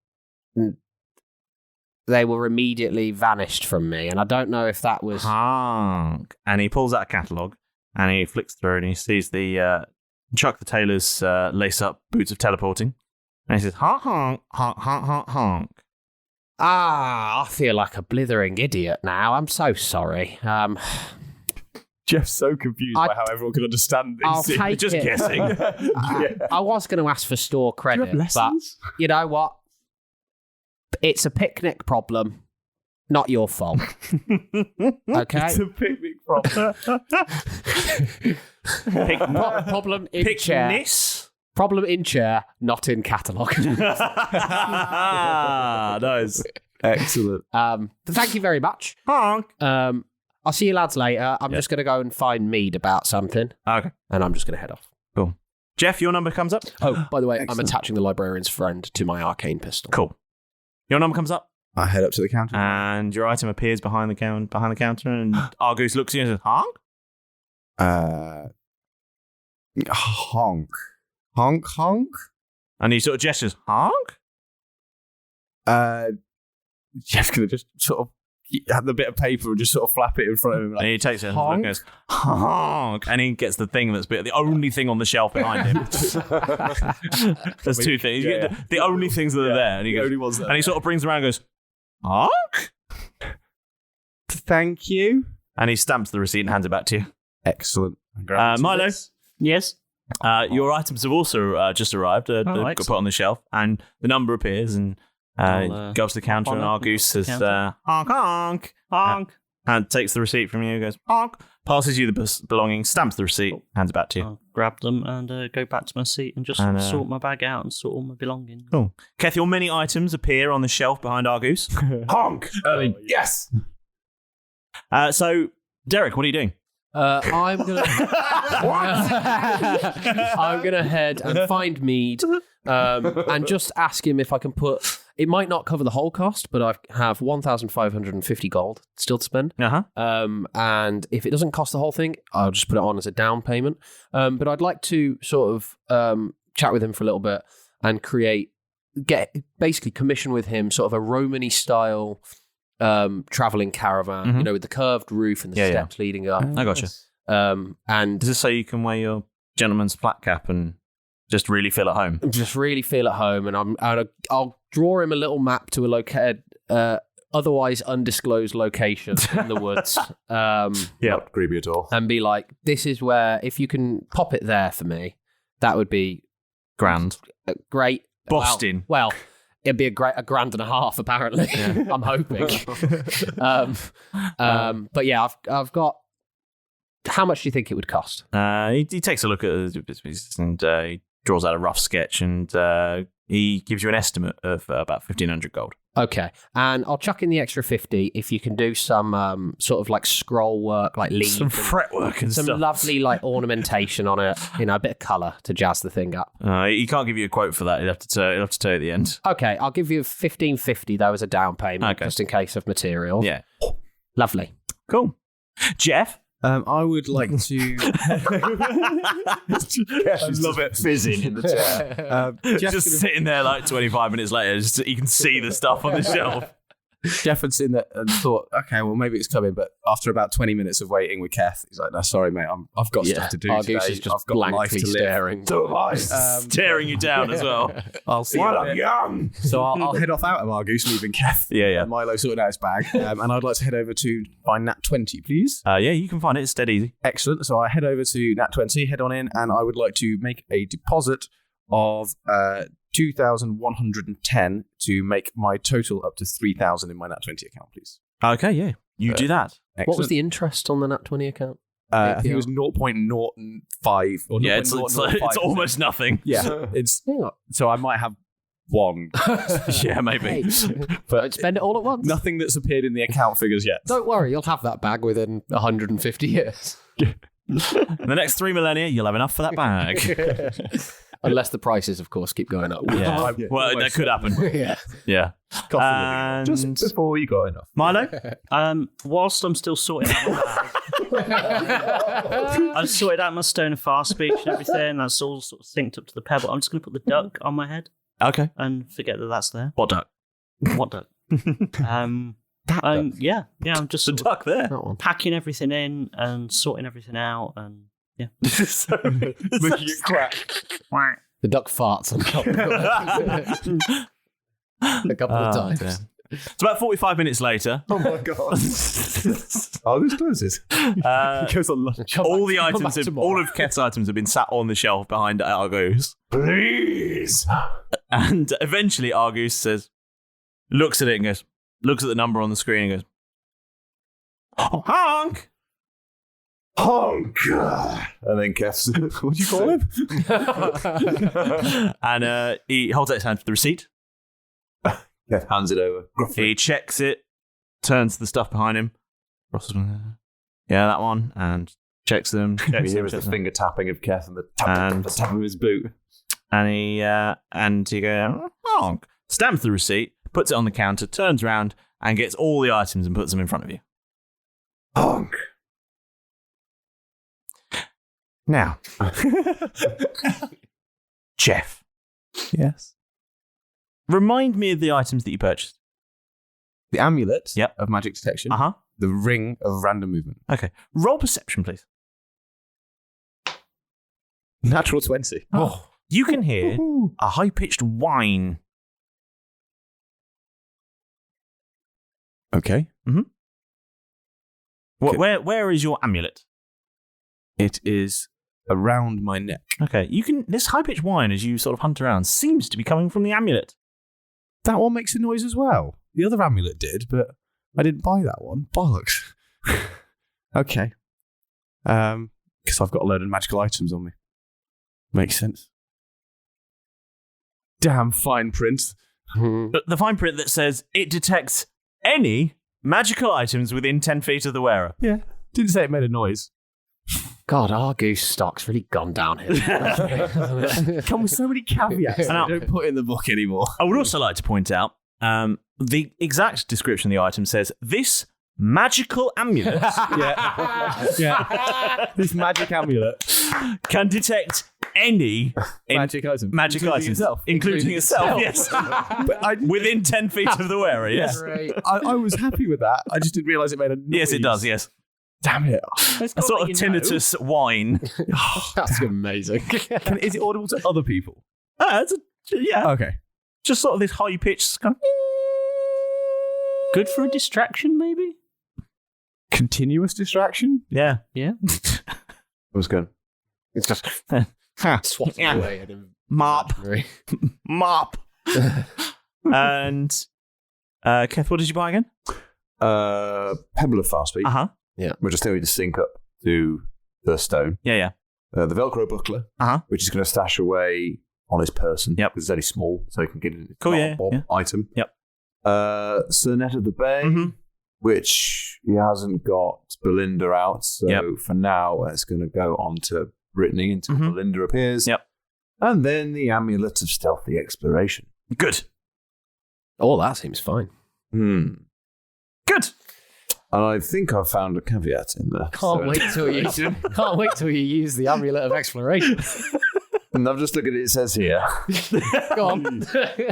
Speaker 7: they were immediately vanished from me. And I don't know if that was...
Speaker 8: Honk. And he pulls out a catalogue and he flicks through and he sees the Chuck the Tailor's lace-up boots of teleporting. And he says, honk, honk, honk, honk, honk, honk.
Speaker 7: I feel like a blithering idiot now. I'm so sorry.
Speaker 10: Jeff's so confused by how everyone can understand this.
Speaker 7: I'll take
Speaker 8: just
Speaker 7: it.
Speaker 8: guessing.
Speaker 7: I was going to ask for store credit, but
Speaker 10: lessons?
Speaker 7: you know what? It's a picnic problem, not your fault. Okay?
Speaker 10: It's a picnic problem.
Speaker 7: Problem in chair.
Speaker 8: Pickness?
Speaker 7: Problem in chair, not in catalogue.
Speaker 8: Nice.
Speaker 10: Excellent.
Speaker 7: Thank you very much.
Speaker 8: Honk.
Speaker 7: I'll see you lads later. I'm just going to go and find Mead about something.
Speaker 8: Okay.
Speaker 7: And I'm just going to head off.
Speaker 8: Cool. Jeff, your number comes up.
Speaker 7: Oh, by the way,
Speaker 10: Excellent.
Speaker 7: I'm attaching the librarian's friend to my arcane pistol.
Speaker 8: Cool. Your number comes up.
Speaker 10: I head up to the counter.
Speaker 8: And your item appears behind the counter, and Arrgoose looks at you and says, honk?
Speaker 10: Honk. Honk, honk?
Speaker 8: And he sort of gestures, honk?
Speaker 10: Jeff's going to just sort of have the bit of paper and just sort of flap it in front of him. Like,
Speaker 8: And he takes it and
Speaker 10: honk?
Speaker 8: goes, honk. And he gets the thing that's the only thing on the shelf behind him. There's two things.
Speaker 10: Yeah.
Speaker 8: The only things that are there. And he
Speaker 10: The
Speaker 8: goes,
Speaker 10: only ones that
Speaker 8: and he sort of brings them around and goes, honk?
Speaker 10: Thank you.
Speaker 8: And he stamps the receipt and hands it back to you.
Speaker 10: Excellent.
Speaker 8: Milo?
Speaker 6: Yes?
Speaker 8: Your items have also just arrived. Got put on the shelf, and the number appears, and goes to the counter, and Arrgoose says, honk, honk, honk, and takes the receipt from you, goes, honk, passes you the belongings, stamps the receipt, hands it back to you.
Speaker 6: I'll grab them and go back to my seat and just sort my bag out and sort all my belongings.
Speaker 8: Cool. Keth, your many items appear on the shelf behind Arrgoose.
Speaker 9: Honk! Yes!
Speaker 8: So, Derek, what are you doing?
Speaker 7: I'm gonna head and find Mead and just ask him if I can put. It might not cover the whole cost, but I have 1,550 gold still to spend. And if it doesn't cost the whole thing, I'll just put it on as a down payment. But I'd like to sort of chat with him for a little bit and basically commission with him sort of a Romany style traveling caravan, with the curved roof and the steps leading up.
Speaker 8: I gotcha.
Speaker 7: And
Speaker 8: does this say you can wear your gentleman's flat cap and just really feel at home?
Speaker 7: Just really feel at home, and I'll draw him a little map to a otherwise undisclosed location in the woods.
Speaker 9: Not creepy at all.
Speaker 7: And be like, this is where, if you can pop it there for me, that would be
Speaker 8: grand.
Speaker 7: Great.
Speaker 8: Boston.
Speaker 7: Well, it'd be a grand and a half, apparently. Yeah. I'm hoping. But yeah, I've got. How much do you think it would cost?
Speaker 8: He takes a look at the business and he draws out a rough sketch, and he gives you an estimate of about 1,500 gold.
Speaker 7: Okay, and I'll chuck in the extra 50 if you can do some sort of like scroll work, like leaves,
Speaker 8: some fretwork and
Speaker 7: some
Speaker 8: stuff.
Speaker 7: Lovely like ornamentation on it, a bit of colour to jazz the thing up.
Speaker 8: He can't give you a quote for that. He'll have to tell you at the end.
Speaker 7: Okay, I'll give you 1,550 though as a down payment, just in case of materials.
Speaker 8: Yeah,
Speaker 7: lovely,
Speaker 8: cool. Jeff.
Speaker 10: I would like to.
Speaker 9: I love it fizzing in the chair.
Speaker 8: Just sitting there like 25 minutes later, you can see the stuff on the shelf.
Speaker 10: Jeff had seen that and thought, okay, well, maybe it's coming. But after about 20 minutes of waiting with Keth, he's like, no, sorry, mate, I've got stuff to do today.
Speaker 7: Is just
Speaker 10: I've got life to
Speaker 7: staring.
Speaker 8: Staring you down as well.
Speaker 10: I'll see
Speaker 9: While I'm young.
Speaker 10: So I'll head off out of Arrgoose, leaving Keth.
Speaker 8: Yeah.
Speaker 10: And Milo sorting out his bag. And I'd like to head over to find Nat 20, please.
Speaker 8: Yeah, you can find it. It's dead easy.
Speaker 10: Excellent. So I head over to Nat 20, head on in, and I would like to make a deposit of 2,110 to make my total up to 3,000 in my Nat 20 account, please.
Speaker 8: Okay, yeah. You do that.
Speaker 10: Excellent.
Speaker 7: What was the interest on the Nat 20 account?
Speaker 10: I think it was 0.05. Or
Speaker 8: yeah, it's almost nothing.
Speaker 10: Yeah, so I might have one.
Speaker 8: Yeah, maybe.
Speaker 7: But don't spend it all at once.
Speaker 10: Nothing that's appeared in the account figures yet.
Speaker 7: Don't worry, you'll have that bag within 150 years.
Speaker 8: In the next 3 millennia, you'll have enough for that bag.
Speaker 7: Unless the prices, of course, keep going up.
Speaker 8: Yeah. Well, that could happen.
Speaker 7: Yeah.
Speaker 8: And
Speaker 9: just before you got enough.
Speaker 8: Milo?
Speaker 6: Whilst I'm still sorting out my bag, I've sorted out my stone of fast speech and everything. That's all sort of synced up to the pebble. I'm just going to put the duck on my head.
Speaker 8: Okay.
Speaker 6: And forget that that's there.
Speaker 8: What duck?
Speaker 6: What duck? Yeah, I'm just
Speaker 8: the duck there.
Speaker 6: Packing everything in and sorting everything out, and yeah.
Speaker 8: So, making it crack.
Speaker 7: The duck farts on top of it. A couple of times.
Speaker 8: Yeah. It's about 45 minutes later.
Speaker 9: Oh my god. Arrgoose closes.
Speaker 10: Goes on lunch.
Speaker 8: All of Keth's items have been sat on the shelf behind Arrgoose.
Speaker 9: Please.
Speaker 8: And eventually Arrgoose looks at it and goes, looks at the number on the screen and goes, honk!
Speaker 9: Honk! And then Keth's, what do you call him?
Speaker 8: And he holds out his hand for the receipt.
Speaker 9: Keth hands it over.
Speaker 8: He checks it, turns to the stuff behind him. Yeah, that one. And checks them.
Speaker 9: You hear the finger tapping of Keth and the tap of his boot.
Speaker 8: And he goes, honk. Stamps the receipt, puts it on the counter, turns around, and gets all the items and puts them in front of you.
Speaker 9: Honk.
Speaker 8: Now, Jeff.
Speaker 10: Yes.
Speaker 8: Remind me of the items that you purchased.
Speaker 10: The amulet
Speaker 8: Yep.
Speaker 10: of magic detection.
Speaker 8: Uh-huh.
Speaker 10: The ring of random movement.
Speaker 8: Okay. Roll perception, please.
Speaker 10: Natural 20.
Speaker 8: Oh. You can hear a high-pitched whine.
Speaker 10: Okay.
Speaker 8: Mm-hmm. Where is your amulet?
Speaker 10: It is around my neck.
Speaker 4: Okay, this high-pitched whine as you sort of hunt around seems to be coming from the amulet.
Speaker 10: That one makes a noise as well. The other amulet did, but I didn't buy that one. Bollocks. Okay. Because I've got a load of magical items on me. Makes sense. Damn fine print.
Speaker 4: The fine print that says it detects any magical items within 10 feet of the wearer.
Speaker 10: Yeah. Didn't say it made a noise.
Speaker 7: God, Arrgoose stock's really gone downhill.
Speaker 10: Come with so many caveats.
Speaker 4: And
Speaker 10: I don't put in the book anymore.
Speaker 4: I would also like to point out the exact description of the item says, this magical amulet
Speaker 10: This magic amulet
Speaker 4: can detect any
Speaker 10: magic items,
Speaker 4: including itself, yes.
Speaker 10: But
Speaker 4: within 10 feet of the wearer, yes.
Speaker 10: I was happy with that. I just didn't realise it made a noise.
Speaker 4: Yes, it does, yes.
Speaker 10: Damn it.
Speaker 4: A sort of tinnitus whine.
Speaker 7: That's amazing.
Speaker 10: Is it audible to other people?
Speaker 4: Yeah.
Speaker 10: Okay.
Speaker 4: Just sort of this high-pitched kind of...
Speaker 6: Good for a distraction, maybe?
Speaker 10: Continuous distraction?
Speaker 4: Yeah.
Speaker 10: It was good.
Speaker 7: It's just swatting away at him.
Speaker 4: Mop. And Keth, what did you buy again?
Speaker 9: Pebble of Frostbeard.
Speaker 4: Uh-huh.
Speaker 7: Yeah.
Speaker 9: Which I still need to sync up to the stone.
Speaker 4: Yeah.
Speaker 9: The Velcro buckler, which is going to stash away on his person.
Speaker 4: Yep.
Speaker 9: Because it's only small, so he can get it.
Speaker 4: Cool, yeah.
Speaker 9: Item.
Speaker 4: Yep.
Speaker 9: Sonnet of the Bay, which he hasn't got Belinda out. So for now, it's going to go on to Brittany until Belinda appears.
Speaker 4: Yep.
Speaker 9: And then the Amulet of Stealthy Exploration.
Speaker 4: Good.
Speaker 7: Oh, that seems fine.
Speaker 4: Good.
Speaker 9: And I think I've found a caveat in there.
Speaker 7: Can't wait till you use the Amulet of Exploration.
Speaker 9: And I'm just looking at it, it says here.
Speaker 7: Go on.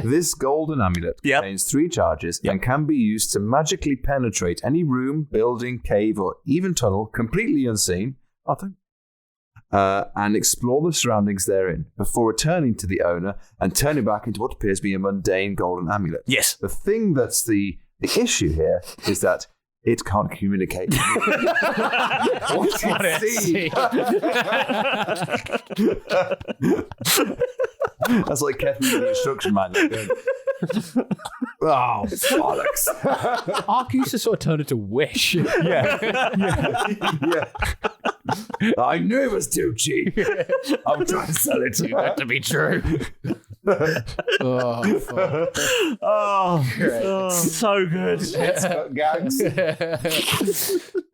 Speaker 9: This golden amulet contains 3 charges and can be used to magically penetrate any room, building, cave, or even tunnel completely unseen. And explore the surroundings therein before returning to the owner and turning back into what appears to be a mundane golden amulet.
Speaker 4: Yes.
Speaker 9: The thing that's the issue here is that it can't communicate. What can it see? That's like Keth reading the instruction manual. Oh, bollocks.
Speaker 7: Arrgoose has sort of turned into Wish.
Speaker 9: Yeah. I knew it was too cheap. I'm trying to sell it to you.
Speaker 7: That to be true.
Speaker 4: Oh, fuck. So good.
Speaker 9: Gags.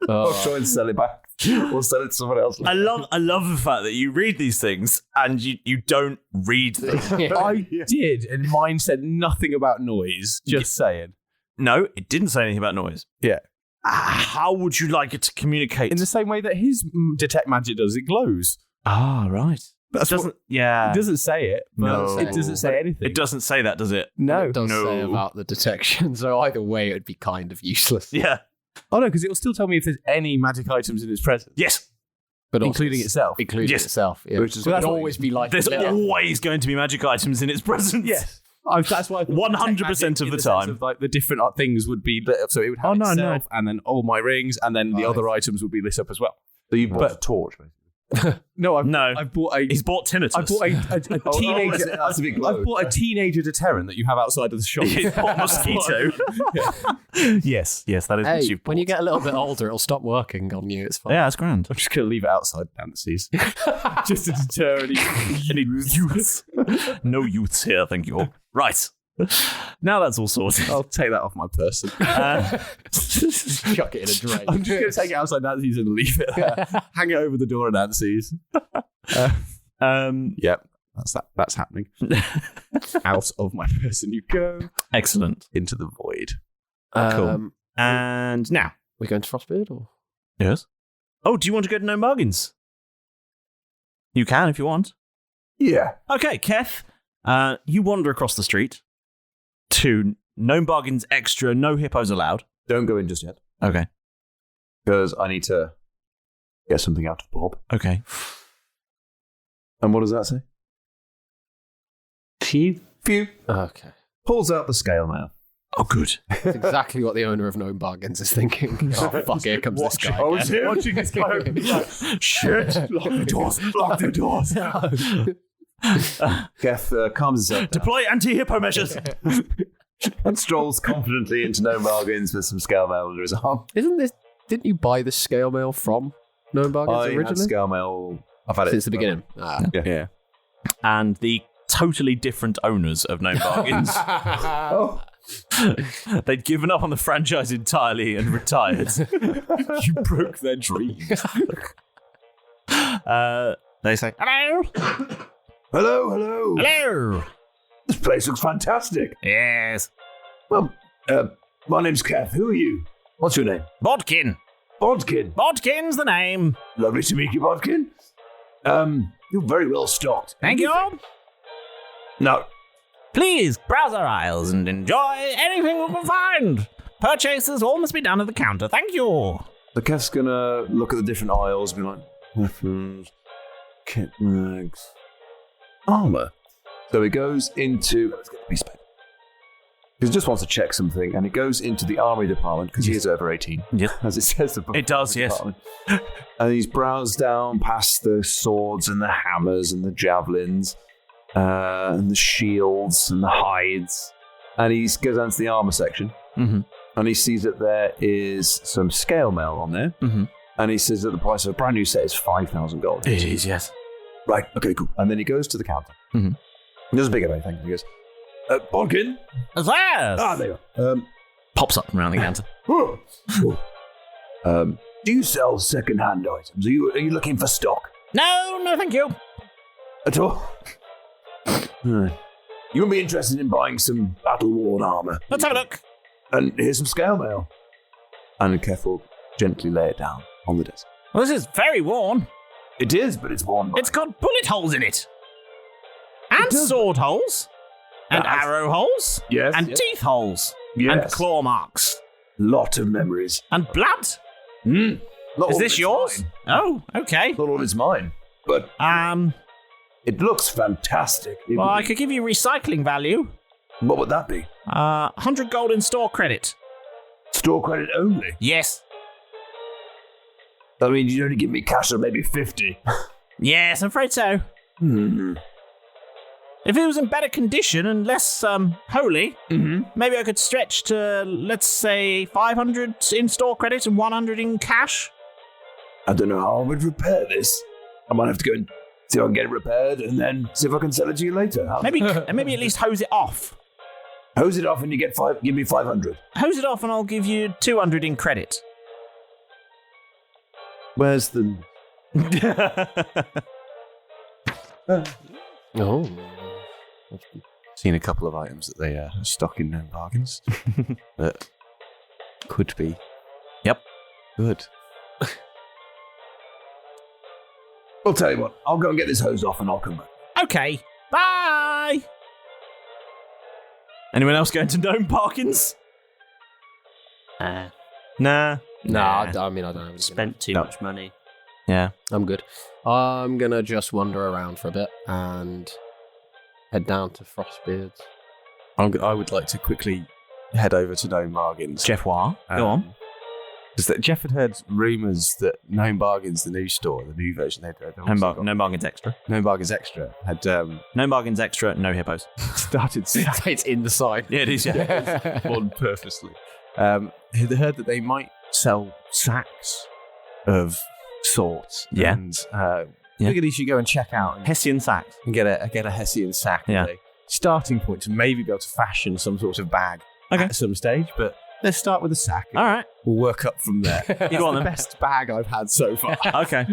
Speaker 9: I'll try and sell it back. Or sell it to someone else.
Speaker 4: I love the fact that you read these things and you don't read them.
Speaker 10: I did, and mine said nothing about noise. Just saying.
Speaker 4: No, it didn't say anything about noise.
Speaker 10: Yeah.
Speaker 4: How would you like it to communicate?
Speaker 10: In the same way that his detect magic does, it glows.
Speaker 4: Ah, right.
Speaker 10: It doesn't say it.
Speaker 4: No.
Speaker 10: It doesn't say anything.
Speaker 4: It doesn't say that, does it?
Speaker 10: No.
Speaker 7: It does say about the detection, so either way it would be kind of useless.
Speaker 4: Yeah.
Speaker 10: Oh no, because it will still tell me if there's any magic items in its presence.
Speaker 4: Yes.
Speaker 7: But
Speaker 10: including itself.
Speaker 7: Including itself, yeah.
Speaker 10: Which is
Speaker 7: so that'd always be like...
Speaker 4: There's always going to be magic items in its presence.
Speaker 10: Yes. That's why
Speaker 4: 100% of the time.
Speaker 10: Of, like the different things would be lit up, so it would have itself, and then all my rings, and then the other items would be lit up as well.
Speaker 9: So you've bought a torch, basically.
Speaker 10: No, I've bought a.
Speaker 4: He's bought tinnitus.
Speaker 10: I bought a teenager. I've bought a teenager deterrent that you have outside of the shop.
Speaker 4: He's bought a mosquito. Yes, that is what you've bought.
Speaker 7: When you get a little bit older, it'll stop working on you. It's fine.
Speaker 4: Yeah, that's grand.
Speaker 10: I'm just going to leave it outside parentheses. Just to deter any youths.
Speaker 4: No youths here, thank you. Right. Now that's all sorted.
Speaker 10: I'll take that off my person.
Speaker 7: Just chuck it in a drain.
Speaker 10: I'm just going to take it outside Nancy's and leave it there. Hang it over the door of Nancy's. Yep, that's happening. Out of my person you go.
Speaker 4: Excellent.
Speaker 10: Into the void.
Speaker 4: Cool. And now.
Speaker 7: We're going to Frostbeard or?
Speaker 4: Yes. Oh, do you want to go to Gnome Bargains? You can if you want.
Speaker 9: Yeah.
Speaker 4: Okay, Keth, you wander across the street to Gnome Bargains Extra, no hippos allowed.
Speaker 9: Don't go in just yet.
Speaker 4: Okay.
Speaker 9: Because I need to get something out of Bob.
Speaker 4: Okay.
Speaker 9: And what does that say?
Speaker 6: Few.
Speaker 9: Few.
Speaker 7: Okay.
Speaker 9: Pulls out the scale mail.
Speaker 8: Oh, good.
Speaker 7: That's exactly what the owner of Gnome Bargains is thinking. Oh, fuck, here comes this guy.
Speaker 10: Watching this guy open the door. Shit! Lock the doors! Lock the doors! Keth calms himself down
Speaker 8: Deploy anti-hippo measures.
Speaker 10: and strolls confidently into Gnome Bargains with some scale mail under his arm.
Speaker 7: Didn't you buy this scale mail from Gnome Bargains
Speaker 10: I
Speaker 7: originally?
Speaker 10: had scale mail. I've had it
Speaker 7: Since the beginning.
Speaker 10: Yeah.
Speaker 8: And the totally different owners of Gnome Bargains. They'd given up on the franchise entirely and retired.
Speaker 10: You broke their dreams.
Speaker 8: They say, hello.
Speaker 10: Hello.
Speaker 8: Hello.
Speaker 10: This place looks fantastic.
Speaker 8: Yes.
Speaker 10: Well, my name's Keth. Who are you? What's your name?
Speaker 8: Bodkin.
Speaker 10: Bodkin.
Speaker 8: Bodkin's the name.
Speaker 10: Lovely to meet you, Bodkin. You're very well stocked.
Speaker 8: Thank you.
Speaker 10: No.
Speaker 8: Please browse our aisles and enjoy anything we can find. Purchases all must be done at the counter. Thank you.
Speaker 10: So Keth's gonna look at the different aisles and be like, weapons, kit mags, armor. So he goes into... Let's get the piece of paper. He just wants to check something, and he goes into the armory department, because he is over 18.
Speaker 8: Yes.
Speaker 10: As it says.
Speaker 8: It does, yes.
Speaker 10: And he's browsed down past the swords and the hammers and the javelins, and the shields and the hides. And he goes down to the armor section, and he sees that there is some scale mail on there. And he says that the price of a brand new set is 5,000 gold.
Speaker 8: It is, yes.
Speaker 10: Right, okay, cool. And then he goes to the counter. He doesn't pick up anything. He goes, Bodkin?
Speaker 8: Yes.
Speaker 10: Ah, there you are.
Speaker 8: Pops up around the counter.
Speaker 10: Do you sell second-hand items? Are you looking for stock?
Speaker 8: No, thank you.
Speaker 10: At all? You wouldn't be interested in buying some battle-worn armor?
Speaker 8: Let's have a look.
Speaker 10: And here's some scale mail. And Keth will gently lay it down on the desk.
Speaker 8: Well, this is very worn.
Speaker 10: It is, but it's worn by...
Speaker 8: It's got bullet holes in it. And sword holes. And arrow holes.
Speaker 10: Yes.
Speaker 8: And teeth holes.
Speaker 10: Yes.
Speaker 8: And claw marks.
Speaker 10: Lot of memories.
Speaker 8: And blood.
Speaker 10: Not
Speaker 8: Is
Speaker 10: all
Speaker 8: this
Speaker 10: of
Speaker 8: yours?
Speaker 10: Mine.
Speaker 8: Oh, okay.
Speaker 10: Not all of it's mine. But it looks fantastic.
Speaker 8: Well, I could give you recycling value.
Speaker 10: What would that be?
Speaker 8: 100 gold in store credit.
Speaker 10: Store credit only?
Speaker 8: Yes.
Speaker 10: I mean, you'd only give me cash of maybe 50.
Speaker 8: Yes, I'm afraid so. If it was in better condition and less holy, maybe I could stretch to, let's say, 500 in store credit and 100 in cash.
Speaker 10: I don't know how I would repair this. I might have to go and see if I can get it repaired and then see if I can sell it to you later.
Speaker 8: Maybe at least hose it off.
Speaker 10: Hose it off and you give me 500.
Speaker 8: Hose it off and I'll give you 200 in credit.
Speaker 10: Where's the...
Speaker 7: Oh.
Speaker 10: Seen a couple of items that they stock in Gnome Bargains that could be good. I'll tell you what, I'll go and get this hose off and I'll come back.
Speaker 8: Okay, bye! Anyone else going to Gnome Bargains? Nah.
Speaker 7: I mean, I don't have
Speaker 6: Spent too much money.
Speaker 8: Yeah.
Speaker 7: I'm good. I'm going to just wander around for a bit and head down to Frostbeard's.
Speaker 10: I would like to quickly head over to Gnome Bargains.
Speaker 8: Jeff War, go on.
Speaker 10: Because Jeff had heard rumours that Gnome Bargains, the new store, the new version,
Speaker 8: Gnome Bargains Extra.
Speaker 10: Gnome Bargains Extra had
Speaker 8: Gnome Bargains Extra, no hippos.
Speaker 10: started.
Speaker 7: It's in the sign.
Speaker 8: Yeah, it is. Yeah.
Speaker 10: On purposely. Had heard that they might sell sacks of sorts.
Speaker 8: Yeah.
Speaker 10: And figured he should go and check out
Speaker 8: Hessian sacks
Speaker 10: and get a Hessian sack.
Speaker 8: Yeah.
Speaker 10: As a starting point to maybe be able to fashion some sort of bag at some stage, but. Let's start with a sack.
Speaker 8: All right.
Speaker 10: We'll work up from there. It's
Speaker 8: Go on,
Speaker 10: the
Speaker 8: then.
Speaker 10: best bag I've had so far.
Speaker 8: Okay.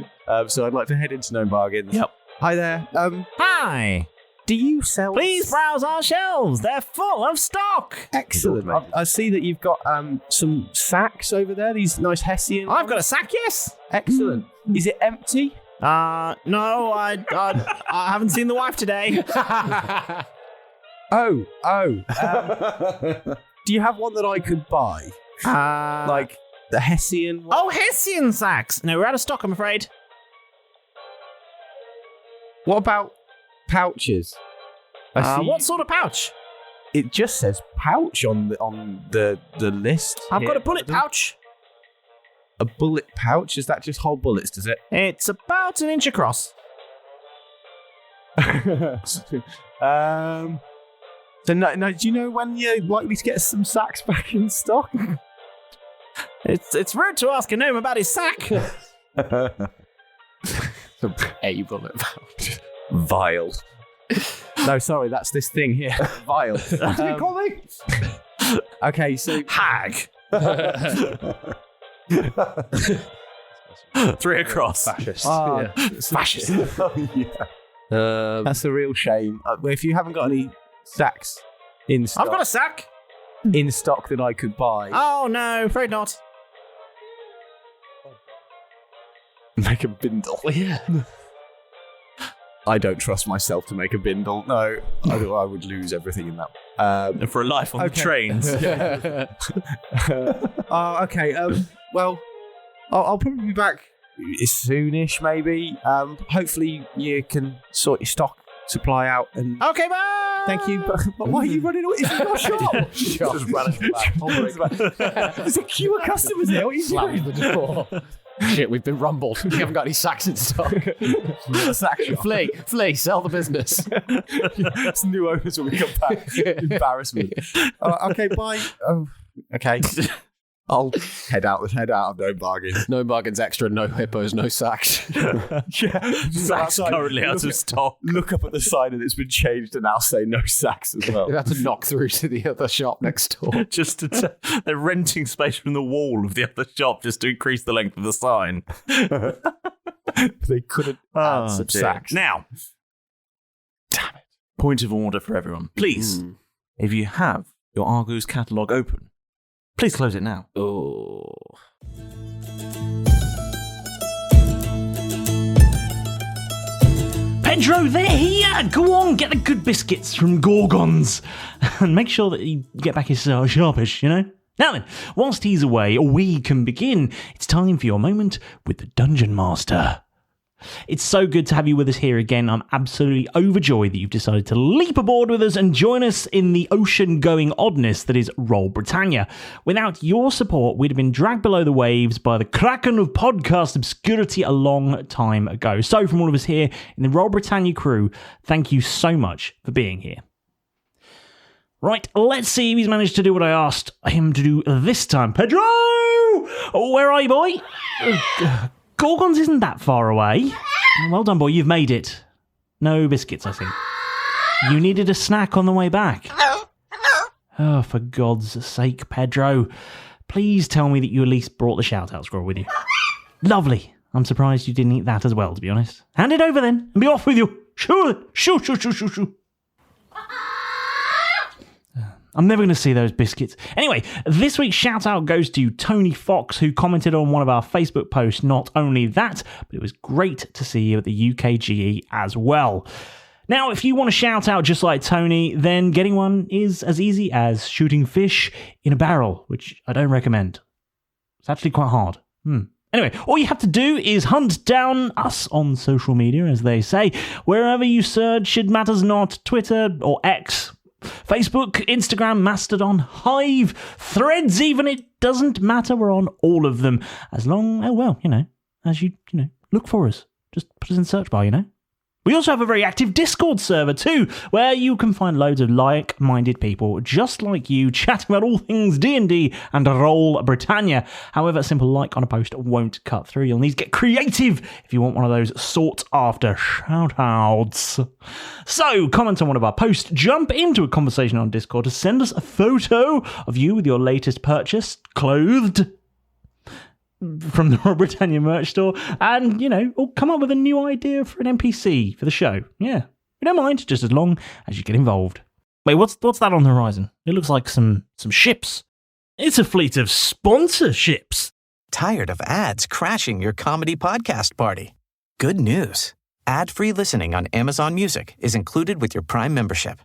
Speaker 10: So I'd like to head into Gnome Bargains.
Speaker 8: Yep.
Speaker 10: Hi there.
Speaker 8: Hi.
Speaker 10: Do you sell...
Speaker 8: Please browse our shelves. They're full of stock.
Speaker 10: Excellent. I see that you've got some sacks over there, these nice Hessian...
Speaker 8: I've got a sack, yes.
Speaker 10: Excellent. Is it empty?
Speaker 8: No, I haven't seen the wife today.
Speaker 10: Do you have one that I could buy? Like the Hessian one?
Speaker 8: Oh, Hessian sacks. No, we're out of stock, I'm afraid.
Speaker 10: What about pouches?
Speaker 8: What sort of pouch?
Speaker 10: It just says pouch on the list.
Speaker 4: I've got
Speaker 10: here.
Speaker 4: a bullet pouch.
Speaker 10: A bullet pouch? Does that just hold bullets, does it?
Speaker 4: It's about an inch across.
Speaker 10: So no, do you know when you're likely to get some sacks back in stock?
Speaker 4: It's rude to ask a gnome about his sack.
Speaker 7: A bullet pouch.
Speaker 10: Vial. No, sorry, that's this thing here. Vial. What did you call me? Okay, so
Speaker 4: Hag.
Speaker 8: 3 across.
Speaker 7: Fascist.
Speaker 10: fascist. That's a real shame. If you haven't got any sacks in stock,
Speaker 4: I've got a sack.
Speaker 10: in stock that I could buy,
Speaker 4: Oh no, afraid not.
Speaker 10: make a bindle.
Speaker 7: Yeah.
Speaker 10: I don't trust myself to make a bindle. No, I would lose everything in that.
Speaker 8: And for a life on
Speaker 10: Okay.
Speaker 8: the trains.
Speaker 10: Okay. Well, I'll probably be back soonish, maybe. Hopefully, you can sort your stock supply out. And
Speaker 4: Okay, bye.
Speaker 10: thank you. But why are you running away? Is it your shop?
Speaker 7: Just running back.
Speaker 10: There's a queue of customers here. What are you
Speaker 7: Slam
Speaker 10: doing?
Speaker 7: the door. Shit, we've been rumbled. We haven't got any sacks in stock.
Speaker 10: Sack shop.
Speaker 7: Flee, sell the business.
Speaker 10: It's new owners when we come back. Embarrassment. Okay, bye. Oh, okay. I'll head out. No bargain.
Speaker 7: No bargains extra, no hippos, no sacks.
Speaker 8: Sacks currently out of stock.
Speaker 10: Look up at the sign and it's been changed to now say no sacks as well.
Speaker 7: We've had to knock through to the other shop next door.
Speaker 8: Just they're renting space from the wall of the other shop just to increase the length of the sign.
Speaker 10: They couldn't add some
Speaker 8: dear.
Speaker 10: sacks.
Speaker 8: Now, damn it. Point of order for everyone. Please, if you have your Arrgoose catalogue open, please close it now.
Speaker 7: Oh.
Speaker 6: Pedro, they're here! Go on, get the good biscuits from Gorgons. And make sure that you get back his sharpish, you know? Now then, whilst he's away, we can begin. It's time for your moment with the Dungeon Master. It's so good to have you with us here again. I'm absolutely overjoyed that you've decided to leap aboard with us and join us in the ocean-going oddness that is Roll Britannia. Without your support, we'd have been dragged below the waves by the Kraken of podcast obscurity a long time ago. So from all of us here in the Roll Britannia crew, thank you so much for being here. Right, let's see if he's managed to do what I asked him to do this time. Pedro! Where are you, boy? Gorgons isn't that far away. Well done, boy, you've made it. No biscuits, I think. You needed a snack on the way back. Oh, for God's sake, Pedro. Please tell me that you at least brought the shout-out scroll with you. Lovely. I'm surprised you didn't eat that as well, to be honest. Hand it over then, and be off with you. Shoo. I'm never going to see those biscuits. Anyway, this week's shout-out goes to Tony Fox, who commented on one of our Facebook posts. Not only that, but it was great to see you at the UKGE as well. Now, if you want to shout out just like Tony, then getting one is as easy as shooting fish in a barrel, which I don't recommend. It's actually quite hard. Anyway, all you have to do is hunt down us on social media, as they say. Wherever you search, it matters not, Twitter or X, Facebook, Instagram, Mastodon, Hive, Threads even, it doesn't matter. We're on all of them. As long, as you look for us. Just put us in the search bar, We also have a very active Discord server too, where you can find loads of like-minded people just like you chatting about all things D&D and Roll Britannia. However, a simple like on a post won't cut through. You'll need to get creative if you want one of those sought-after shout-outs. So, comment on one of our posts, jump into a conversation on Discord to send us a photo of you with your latest purchase, clothed, from the Roll Britannia merch store, and, or come up with a new idea for an NPC for the show. Yeah, we don't mind, just as long as you get involved. Wait, what's that on the horizon? It looks like some ships. It's a fleet of sponsorships.
Speaker 11: Tired of ads crashing your comedy podcast party? Good news. Ad-free listening on Amazon Music is included with your Prime membership.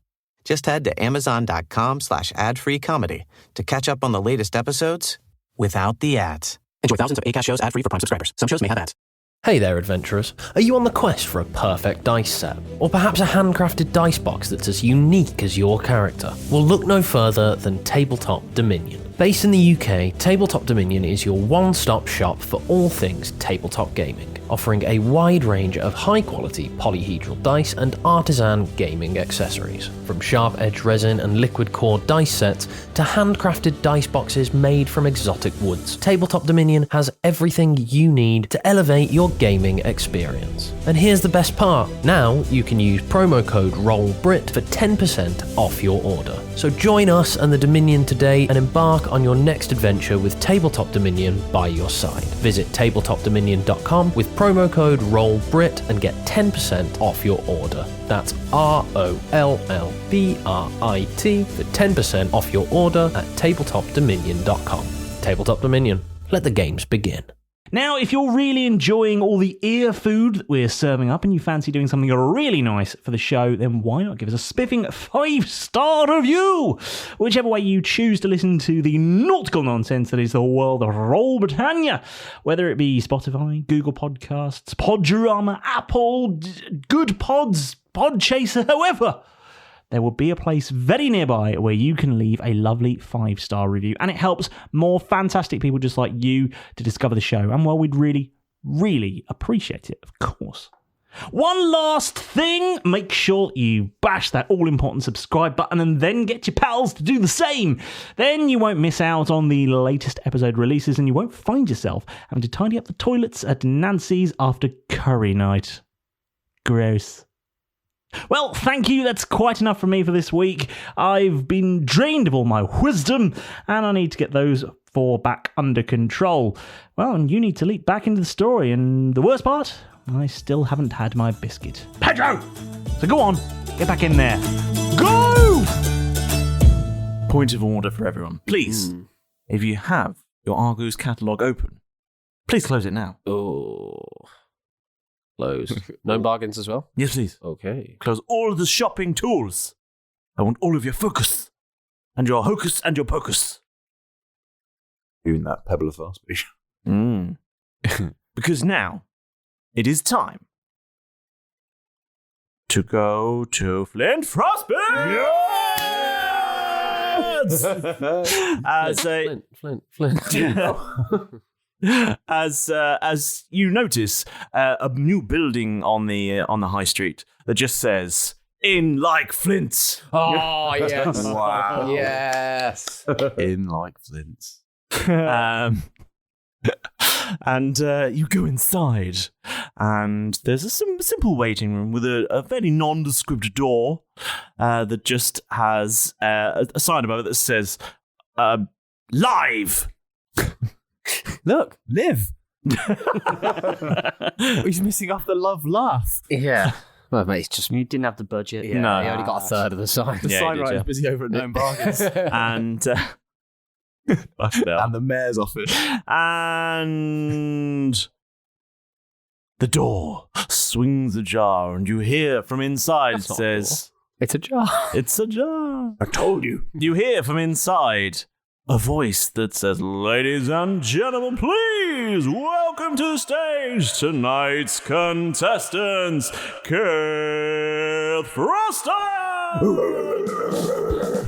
Speaker 11: Just head to amazon.com/ad-free comedy to catch up on the latest episodes without the ads. Enjoy thousands of Acast shows ad-free for Prime subscribers. Some shows may have ads.
Speaker 7: Hey there, adventurers. Are you on the quest for a perfect dice set? Or perhaps a handcrafted dice box that's as unique as your character? Well, look no further than Tabletop Dominion. Based in the UK, Tabletop Dominion is your one-stop shop for all things tabletop gaming, offering a wide range of high-quality polyhedral dice and artisan gaming accessories. From sharp-edged resin and liquid core dice sets to handcrafted dice boxes made from exotic woods, Tabletop Dominion has everything you need to elevate your gaming experience. And here's the best part. Now you can use promo code ROLLBRIT for 10% off your order. So join us and the Dominion today and embark on your next adventure with Tabletop Dominion by your side. Visit tabletopdominion.com with promo code ROLLBRIT and get 10% off your order. That's ROLLBRIT for 10% off your order at tabletopdominion.com. Tabletop Dominion. Let the games begin.
Speaker 6: Now, if you're really enjoying all the ear food that we're serving up and you fancy doing something really nice for the show, then why not give us a spiffing 5-star review? Whichever way you choose to listen to the nautical nonsense that is the world of Roll Britannia, whether it be Spotify, Google Podcasts, Podurama, Apple, Good Pods, Podchaser, however. There will be a place very nearby where you can leave a lovely 5-star review, and it helps more fantastic people just like you to discover the show, and well, we'd really, really appreciate it, of course. One last thing, make sure you bash that all-important subscribe button and then get your pals to do the same. Then you won't miss out on the latest episode releases, and you won't find yourself having to tidy up the toilets at Nancy's after curry night. Gross. Well, thank you. That's quite enough from me for this week. I've been drained of all my wisdom, and I need to get those 4 back under control. Well, and you need to leap back into the story, and the worst part, I still haven't had my biscuit. Pedro! So go on, get back in there. Go!
Speaker 8: Point of order for everyone. Please, if you have your Arrgoose catalogue open, please close it now.
Speaker 7: Oh. Close. No bargains as well?
Speaker 8: Yes, please.
Speaker 7: Okay.
Speaker 8: Close all of the shopping tools. I want all of your focus and your hocus and your pocus.
Speaker 9: Doing that Pebble of Fast speech.
Speaker 8: Because now it is time to go to Flint Frostbeard. Yes!
Speaker 7: Flint.
Speaker 8: As you notice, a new building on the high street that just says "In like Flint."
Speaker 7: Oh yes!
Speaker 9: Wow!
Speaker 7: Yes!
Speaker 9: In like Flint.
Speaker 8: And you go inside, and there's a simple waiting room with a very nondescript door that just has a sign above it that says "Live."
Speaker 10: Look, live. He's missing off the love laugh.
Speaker 7: Yeah. Well, mate, it's just...
Speaker 4: You didn't have the budget.
Speaker 7: Yeah,
Speaker 8: No.
Speaker 7: he only got a third of the sign.
Speaker 10: The sign writer's busy over at Known Bargains.
Speaker 8: And
Speaker 10: And the mayor's office.
Speaker 8: And the door swings ajar, and you hear from inside
Speaker 7: That's
Speaker 8: it
Speaker 7: not
Speaker 8: says,
Speaker 7: It's a jar.
Speaker 8: "It's a jar."
Speaker 9: I told you.
Speaker 8: You hear from inside a voice that says, "Ladies and gentlemen, please welcome to the stage tonight's contestants, Keth Frostbeard."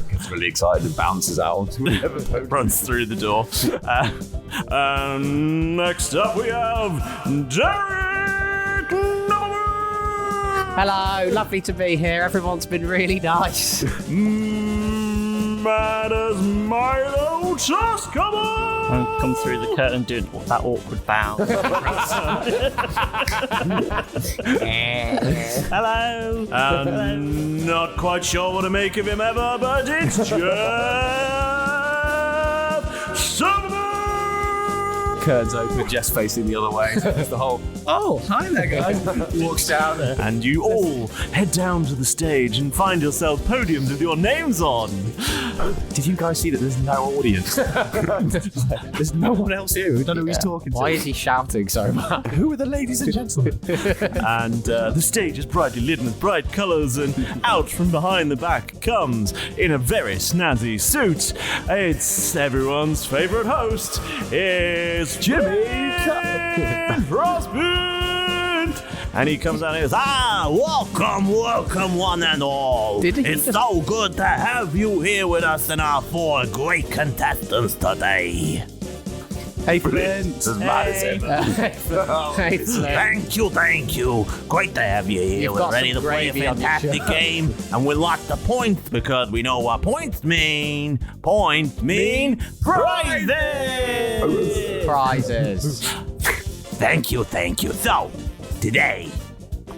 Speaker 9: Gets really excited and bounces out.
Speaker 8: Runs through the door. And next up we have Derek.
Speaker 7: Hello, lovely to be here. Everyone's been really nice.
Speaker 8: Mad as Milo, just come on!
Speaker 4: And come through the curtain doing that awkward bow. Hello.
Speaker 8: I'm not quite sure what to make of him ever, but it's Jeff Silverman!
Speaker 10: Curtains open, Jess facing the other way. There's the whole, oh, hi there, guys. Walks down there.
Speaker 8: And you all head down to the stage and find yourself podiums with your names on.
Speaker 10: Did you guys see that there's no audience? There's no one else here. We don't know who he's talking to.
Speaker 7: Why is he shouting so much?
Speaker 10: Who are the ladies and gentlemen?
Speaker 8: And the stage is brightly lit with bright colours, and out from behind the back comes, in a very snazzy suit, it's everyone's favourite host, it's Frostbeard! And he comes out and he goes, welcome one and all. It's so good to have you here with us and our 4 great contestants today.
Speaker 10: Hey, Flint.
Speaker 8: Hey, Flint. Thank you. Great to have you here. We're ready to play a fantastic game. And we like the points because we know what points mean. Points mean prizes.
Speaker 7: Prizes.
Speaker 8: Thank you. So, today,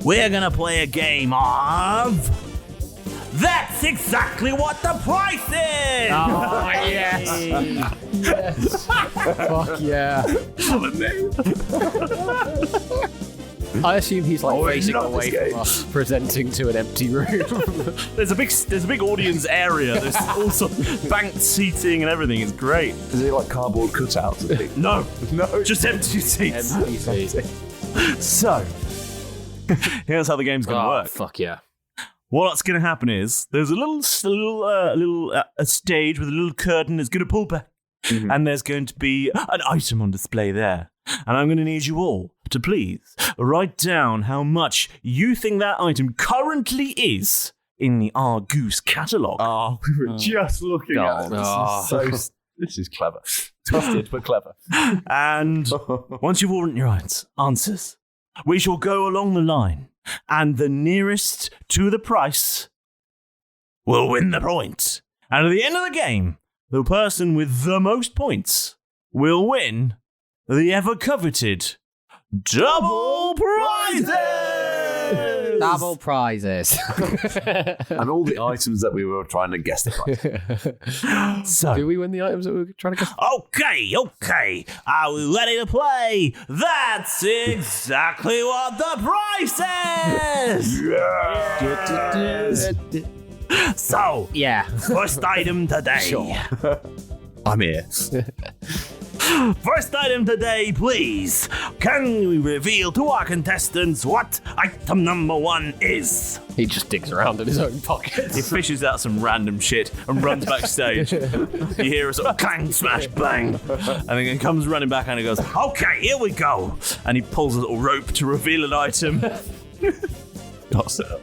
Speaker 8: we're going to play a game of... That's exactly what the price is!
Speaker 7: Oh, yes. Yes. Fuck yeah. I assume he's facing away from us, presenting to an empty room.
Speaker 4: There's a big audience area. There's also banked seating and everything. It's great.
Speaker 9: Is it like cardboard cutouts?
Speaker 4: No, just empty seats.
Speaker 7: Empty seats.
Speaker 4: So, here's how the game's going to work.
Speaker 7: Fuck yeah.
Speaker 4: What's going to happen is there's a stage with a little curtain that's going to pull back, and there's going to be an item on display there. And I'm going to need you all to please write down how much you think that item currently is in the Arrgoose catalogue.
Speaker 9: Oh, we were just looking at it. This is clever. Twisted, but clever.
Speaker 4: And once you've all written your answers, we shall go along the line. And the nearest to the price will win the point. And at the end of the game, the person with the most points will win the ever-coveted double prizes!
Speaker 7: Double prizes.
Speaker 9: And all the items that we were trying to guess the price.
Speaker 7: So, do we win the items that we were trying to guess?
Speaker 8: Okay. Are we ready to play? That's exactly what the price is!
Speaker 9: Yes!
Speaker 8: So, first item today.
Speaker 7: Sure.
Speaker 9: I'm here.
Speaker 8: First item today, please. Can we reveal to our contestants what item number 1 is?
Speaker 7: He just digs around in his own pockets.
Speaker 4: He fishes out some random shit and runs backstage. You hear a sort of clang, smash, bang. And then he comes running back and he goes,
Speaker 8: Okay, here we go.
Speaker 4: and he pulls a little rope to reveal an item.
Speaker 9: Not set up.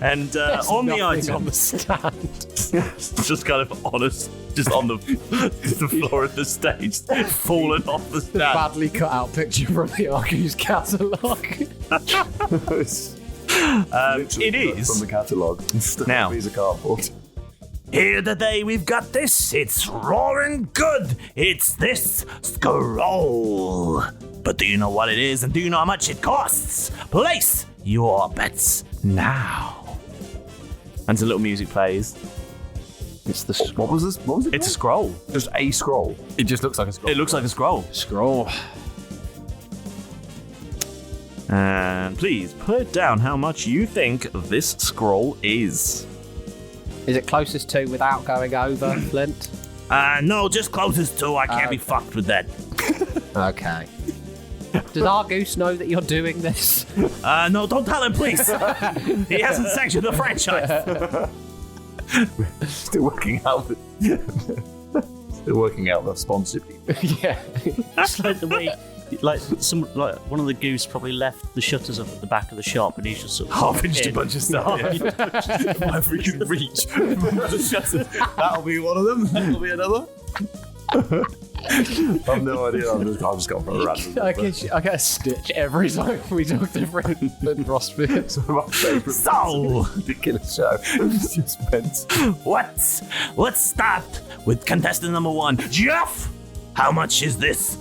Speaker 4: And on the item,
Speaker 7: on the stand.
Speaker 4: just kind of honest, just on the floor of the stage, falling off the stand.
Speaker 7: Badly cut out picture from the Arrgoose catalogue.
Speaker 4: It is
Speaker 9: from the catalogue.
Speaker 4: now.
Speaker 9: Piece of cardboard.
Speaker 8: Here today we've got this. It's roaring good. It's this scroll. But do you know what it is and do you know how much it costs? Place your bets now.
Speaker 4: And a little music plays.
Speaker 7: It's the
Speaker 9: What was this? What was it?
Speaker 4: It's a scroll.
Speaker 9: Just a scroll.
Speaker 7: It just looks like a scroll.
Speaker 4: It looks like a scroll.
Speaker 7: Scroll.
Speaker 4: And please put down how much you think this scroll is.
Speaker 7: Is it closest to without going over, Flint?
Speaker 8: No, just closest to. I can't be fucked with that.
Speaker 7: Okay. Does Arrgoose know that you're doing this?
Speaker 8: No, don't tell him, please. He hasn't sanctioned the franchise.
Speaker 9: Still working out the sponsorship.
Speaker 7: Yeah.
Speaker 12: It's like the way, one of the goose probably left the shutters up at the back of the shop, and he's just sort of
Speaker 9: Half-inched a bunch of stuff. If we can reach the shutters, that'll be one of them. That'll be another. I've no idea. I've just gone for a random.
Speaker 7: I get a stitch every time we talk to Flint Frostbeard.
Speaker 9: My favourite.
Speaker 8: So,
Speaker 9: ridiculous show. Suspense.
Speaker 8: let's start with contestant number 1. Jeff, how much is this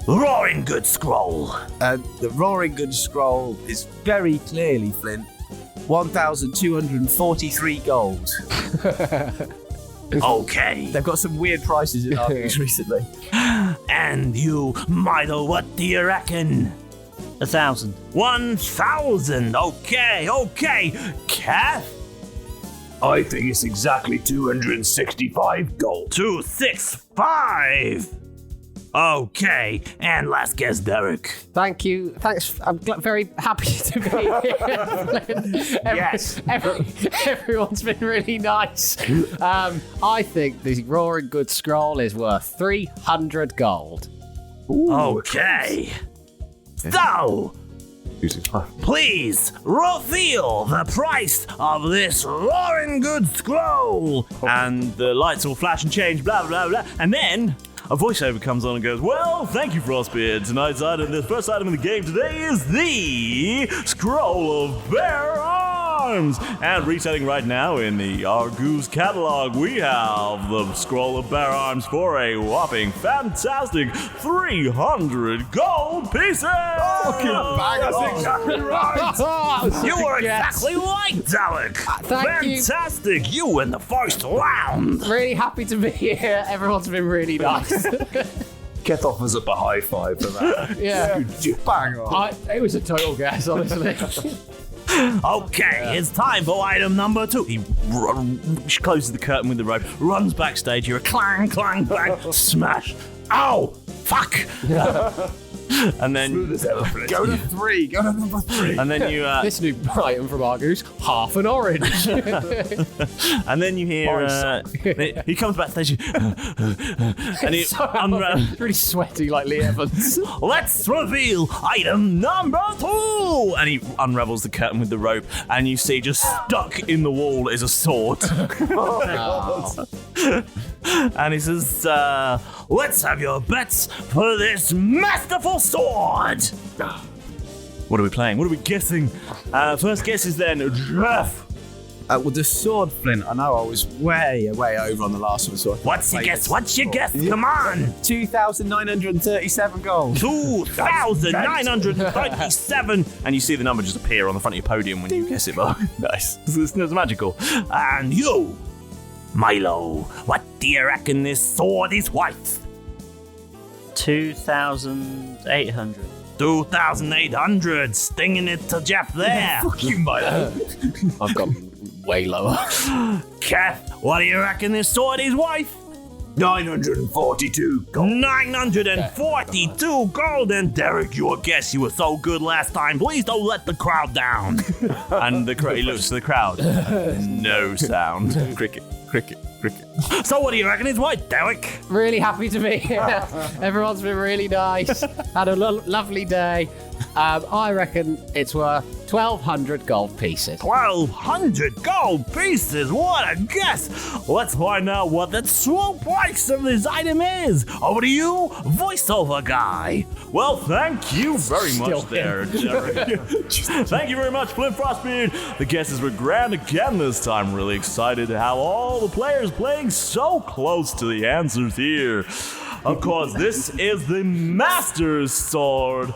Speaker 8: roaring good scroll?
Speaker 5: The roaring good scroll is very clearly, Flint, 1,243 gold.
Speaker 8: Okay.
Speaker 5: They've got some weird prices in Arrgoose recently.
Speaker 8: And you, Milo, what do you reckon?
Speaker 12: 1,000.
Speaker 8: 1,000. Okay. Keth?
Speaker 9: I think it's exactly 265 gold.
Speaker 8: 265. Okay, and last guess, Derek.
Speaker 7: Thank you. Thanks. I'm very happy to be here.
Speaker 8: Yes.
Speaker 7: Everyone's been really nice. I think the Roaring Good Scroll is worth 300 gold.
Speaker 8: Okay. So, please reveal the price of this Roaring Good Scroll. And the lights will flash and change, blah, blah, blah. And then a voiceover comes on and goes, well, thank you, Frostbeard. Tonight's item, the first item in the game today is the Scroll of Bear Arms. And retailing right now in the Arrgoose catalog, we have the Scroll of Bear Arms for a whopping fantastic 300 gold pieces.
Speaker 9: That's exactly right.
Speaker 8: You were exactly right, Dalek. Fantastic. You in the first round.
Speaker 7: Really happy to be here. Everyone's been really nice.
Speaker 9: Keth offers up a high five for that.
Speaker 7: Yeah.
Speaker 9: Bang on.
Speaker 7: It was a total guess, honestly.
Speaker 8: Okay, it's time for item number 2. He closes the curtain with the rope, runs backstage, you're a clang, clang, bang, smash. Ow! Fuck! And then
Speaker 9: Go to 3. Go to number 3.
Speaker 8: and then you
Speaker 7: This new item from Arrgoose, half an orange.
Speaker 8: and then you hear he comes backstage and he
Speaker 7: really sweaty like Lee Evans.
Speaker 8: let's reveal item number 2, and he unravels the curtain with the rope, and you see just stuck in the wall is a sword. And he says, let's have your bets for this masterful sword. What are we playing? What are we guessing? First guess is then Dath.
Speaker 10: With the sword, Flint, I know I was way over on the last one. So
Speaker 8: What's your guess? What's your guess? Come on.
Speaker 10: 2,937 gold.
Speaker 8: 2,937. And you see the number just appear on the front of your podium when you guess it, Mark. Nice. It's magical. And you, Milo, what do you reckon this sword is worth?
Speaker 12: 2,800.
Speaker 8: 2,800. Stinging it to Jeff there.
Speaker 9: Fuck you, Milo.
Speaker 7: I've gone way lower.
Speaker 8: Keth, what do you reckon this sword is worth?
Speaker 9: 942 gold.
Speaker 8: 942 gold. And Derek, your guess, you were so good last time. Please don't let the crowd down. And he looks to the crowd. No sound.
Speaker 10: Cricket.
Speaker 8: So what do you reckon is worth, Derek?
Speaker 7: Really happy to be here. Everyone's been really nice. Had a lovely day. I reckon it's worth 1,200 gold pieces.
Speaker 8: 1,200 gold pieces? What a guess! Let's find out what the true price of this item is. Over to you, voiceover guy. Well, thank you very much there, Derek. Thank you very much, Flint Frostbeard. The guesses were grand again this time. Really excited to have all the players playing so close to the answers here. Of course, this is the Master's Sword.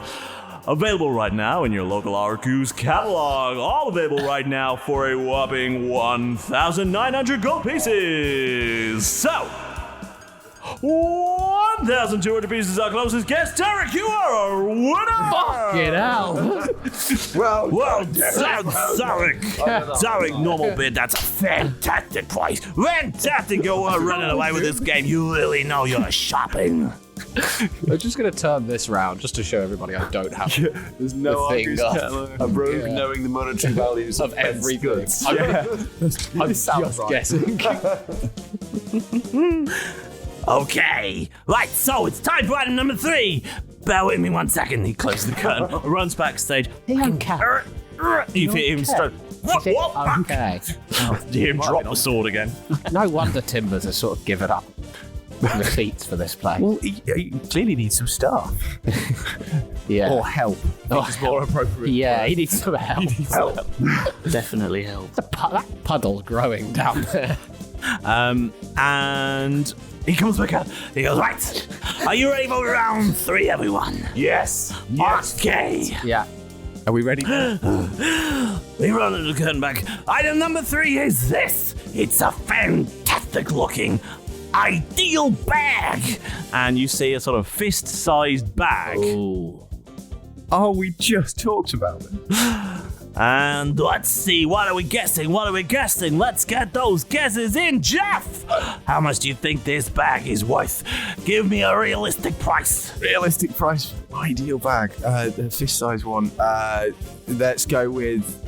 Speaker 8: Available right now in your local Arrgoose catalog. All available right now for a whopping 1,900 gold pieces. So, 1,200 pieces our closest guest. Derek, you are a winner!
Speaker 7: Fucking hell.
Speaker 8: Well, Derek, normal bid, that's a fantastic price. Fantastic, you're running away with this game. You really know you're shopping.
Speaker 7: I'm just going to turn this round just to show everybody I don't have
Speaker 9: There's no
Speaker 7: the thing
Speaker 9: Arrgoose a rogue knowing the monetary values
Speaker 7: of every goods. I'm just guessing.
Speaker 8: Okay, right, so it's time for item number 3. Bear with me 1 second. He closes the curtain, runs backstage.
Speaker 7: You
Speaker 8: hear him start.
Speaker 7: Okay.
Speaker 8: You hear him drop the sword again.
Speaker 7: No wonder Timbers has sort of given up the seats for this play.
Speaker 10: Well, he clearly needs some staff.
Speaker 7: Yeah.
Speaker 10: Or help. It's more appropriate.
Speaker 7: Yeah, he needs some help.
Speaker 12: Definitely help.
Speaker 7: That puddle's growing down there.
Speaker 8: And he comes back out. He goes, right. Are you ready for round 3, everyone?
Speaker 9: Yes.
Speaker 8: Okay.
Speaker 7: Yeah.
Speaker 10: Are we ready?
Speaker 8: We run the curtain back. Item number 3 is this. It's a fantastic looking ideal bag. And you see a sort of fist-sized bag.
Speaker 7: Ooh.
Speaker 10: Oh, we just talked about it.
Speaker 8: And let's see, what are we guessing? Let's get those guesses in. Jeff, how much do you think this bag is worth? Give me a realistic price.
Speaker 10: Realistic price, ideal bag. The fish size one. Let's go with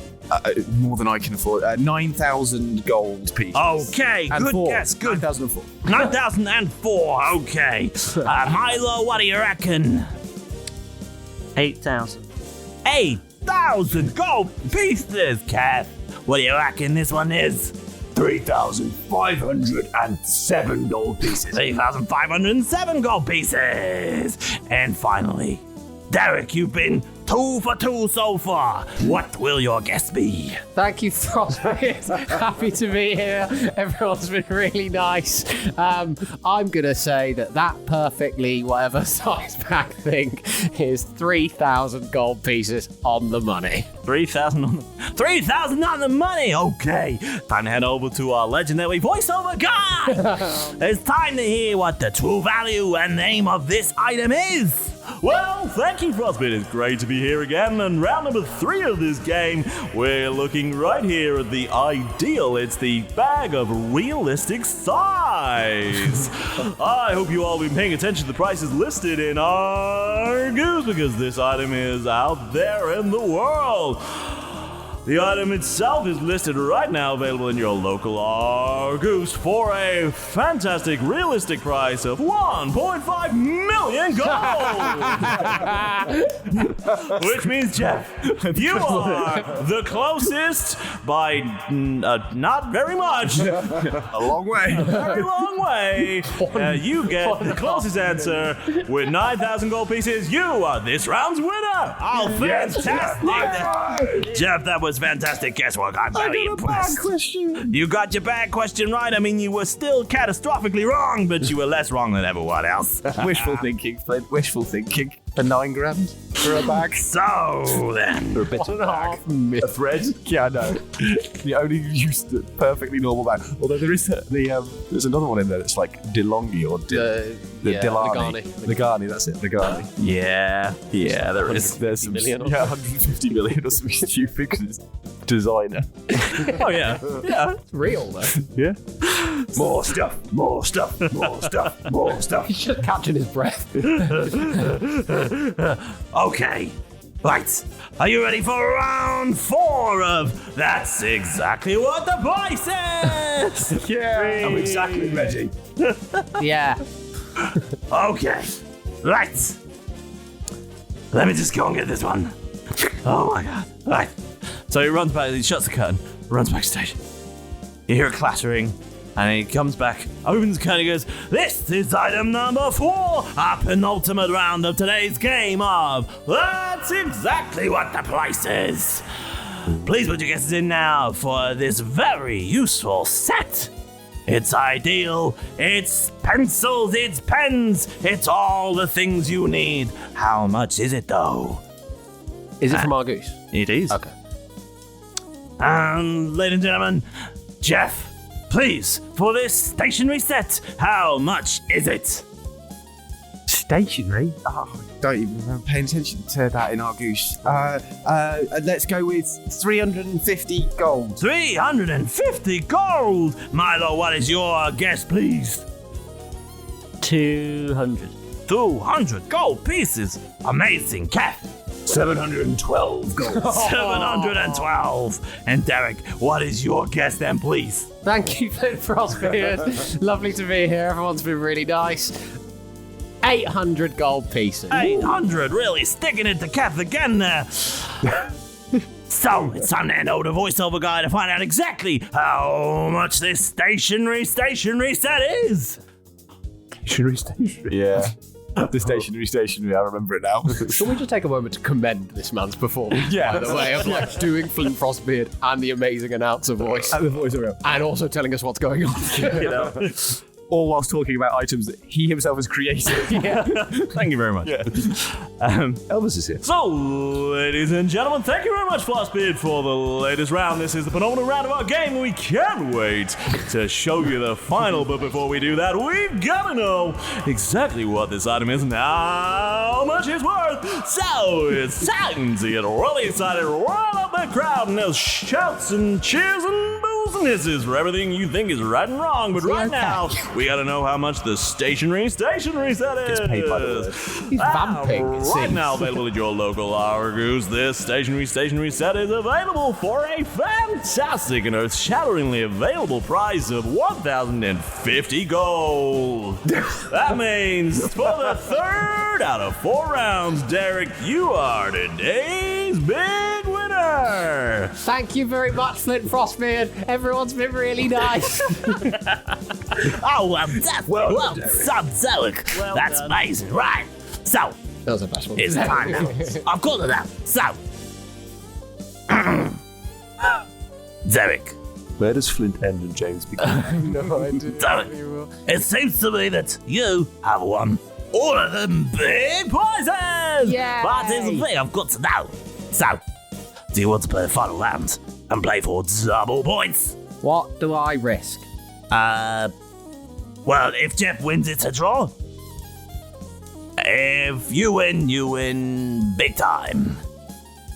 Speaker 10: more than I can afford. 9,000 gold pieces.
Speaker 8: Okay,
Speaker 10: And
Speaker 8: good
Speaker 10: four.
Speaker 8: guess. Good.
Speaker 10: 9,004.
Speaker 8: 9,004. Okay. Milo, what do you reckon?
Speaker 12: 8,000.
Speaker 8: 8,000 gold pieces. Keth, what do you reckon this one is?
Speaker 9: 3,507 gold pieces.
Speaker 8: 3,507 gold pieces. And finally, Derek, you've been 2 for 2 so far. What will your guess be?
Speaker 7: Thank you, Frostbeard. Happy to be here. Everyone's been really nice. I'm going to say that perfectly whatever size bag thing is 3,000 gold pieces on the money.
Speaker 8: 3,000 on the money. Okay, time to head over to our legendary voiceover guy. It's time to hear what the true value and name of this item is. Well, thank you, Frostbeard. It's great to be here again. And round number 3 of this game, we're looking right here at the ideal. It's the bag of realistic size. I hope you all have been paying attention to the prices listed in Arrgoose, because this item is out there in the world. The item itself is listed right now, available in your local Arrgoose for a fantastic, realistic price of 1.5 million gold. Which means, Jeff, you are the closest by not very much.
Speaker 10: A long way.
Speaker 8: Very long way. You get the closest answer with 9,000 gold pieces. You are this round's winner. Oh, fantastic. Jeff, that was fantastic guesswork. I'm very impressed. You got your bag question right. I mean, you were still catastrophically wrong, but you were less wrong than everyone else.
Speaker 10: Wishful thinking, Flint. Wishful thinking. For 9 grand for a bag.
Speaker 8: So then,
Speaker 10: For a bit of a bag. A thread? Yeah, I know. The only used perfectly normal bag. Although there's another one in there that's like DeLonghi or Dilani. Nagani, that's it. Nagani.
Speaker 8: Yeah, there is.
Speaker 10: There's some 150 million or something stupid because it's designer.
Speaker 8: Oh yeah,
Speaker 7: It's real though.
Speaker 10: Yeah.
Speaker 9: More stuff.
Speaker 7: He's just catching his breath.
Speaker 8: Okay, right. Are you ready for round 4 of That's Exactly What the Price Is?
Speaker 10: Yeah.
Speaker 9: I'm exactly ready.
Speaker 7: Yeah.
Speaker 8: Okay, right. Let me just go and get this one. Oh my god. Right. So he runs back, he shuts the curtain, runs backstage. You hear a clattering, and he comes back, opens the curtain, and goes, "This is item number 4, our penultimate round of today's game of That's Exactly What the Price Is." Please put your guesses in now for this very useful set. It's ideal, it's pencils, it's pens, it's all the things you need. How much is it though?
Speaker 7: Is it from Arrgoose?
Speaker 8: It is.
Speaker 7: Okay.
Speaker 8: And ladies and gentlemen, Jeff, please, for this stationery set, how much is it?
Speaker 10: Stationery? Oh, I don't even remember paying attention to that in Arrgoose. Let's go with 350 gold.
Speaker 8: 350 gold! Milo, what is your guess, please?
Speaker 12: 200.
Speaker 8: 200 gold pieces. Amazing, Keth.
Speaker 9: 712 gold.
Speaker 8: 712. And Derek, what is your guess then, please?
Speaker 7: Thank you, Flint Frostbeard. Lovely to be here. Everyone's been really nice. 800 gold pieces.
Speaker 8: 800, really sticking it to Keth again there. So, it's time to hand over to voiceover guy to find out exactly how much this stationery set is.
Speaker 10: Stationery. Yeah. The stationery, I remember it now.
Speaker 7: Shall we just take a moment to commend this man's performance?
Speaker 10: Yeah.
Speaker 7: By the way, of like doing Flint Frostbeard and the amazing announcer voice.
Speaker 10: And the voice around.
Speaker 7: And also telling us what's going on.
Speaker 10: You know. All whilst talking about items that he himself has created.
Speaker 8: Yeah. Thank you very much.
Speaker 10: Yeah. Elvis is here.
Speaker 8: So, ladies and gentlemen, thank you very much, Frostbeard, for the latest round. This is the penultimate round of our game, and we can't wait to show you the final. But before we do that, we've got to know exactly what this item is and how much it's worth. So, it's time to get really excited right up the crowd, and there's shouts and cheers and boos and hisses for everything you think is right and wrong. But right now, we gotta know how much the stationery set is.
Speaker 10: Gets paid by the word.
Speaker 7: He's vamping.
Speaker 8: Right now, available at your local Arrgoose, this stationery set is available for a fantastic and earth-shatteringly available price of 1,050 gold. That means for the third out of 4 rounds, Derek, you are today's big winner.
Speaker 7: Thank you very much, Flint Frostbeard. Everyone's been really nice.
Speaker 8: Oh, Dath. Well, Derek. That's
Speaker 12: done.
Speaker 8: amazing. Right. So,
Speaker 7: That was the best one.
Speaker 8: it's time now. I've got it now. So, Derek.
Speaker 9: Where does Flint end and James begin?
Speaker 7: No idea.
Speaker 8: Derek, it seems to me that you have won all of them big prizes.
Speaker 7: Yay.
Speaker 8: But here's the thing I've got to know. So, do you want to play the final round and play for double points?
Speaker 7: What do I risk?
Speaker 8: Well, if Jeff wins, it's a draw. If you win big time.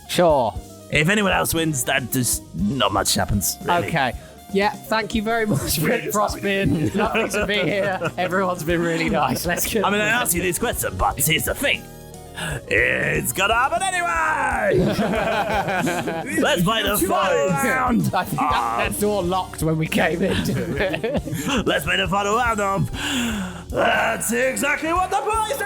Speaker 7: Sure.
Speaker 8: If anyone else wins, that just not much happens, really.
Speaker 7: Okay. Yeah, thank you very much, Flint Frostbeard. Lovely to be here. Everyone's been really nice. Let's get
Speaker 8: I'm going to ask you this question, but here's the thing. It's gonna happen anyway! Let's play the final round!
Speaker 7: I think that door locked when we came in.
Speaker 8: Let's play the final round of... That's exactly what the prize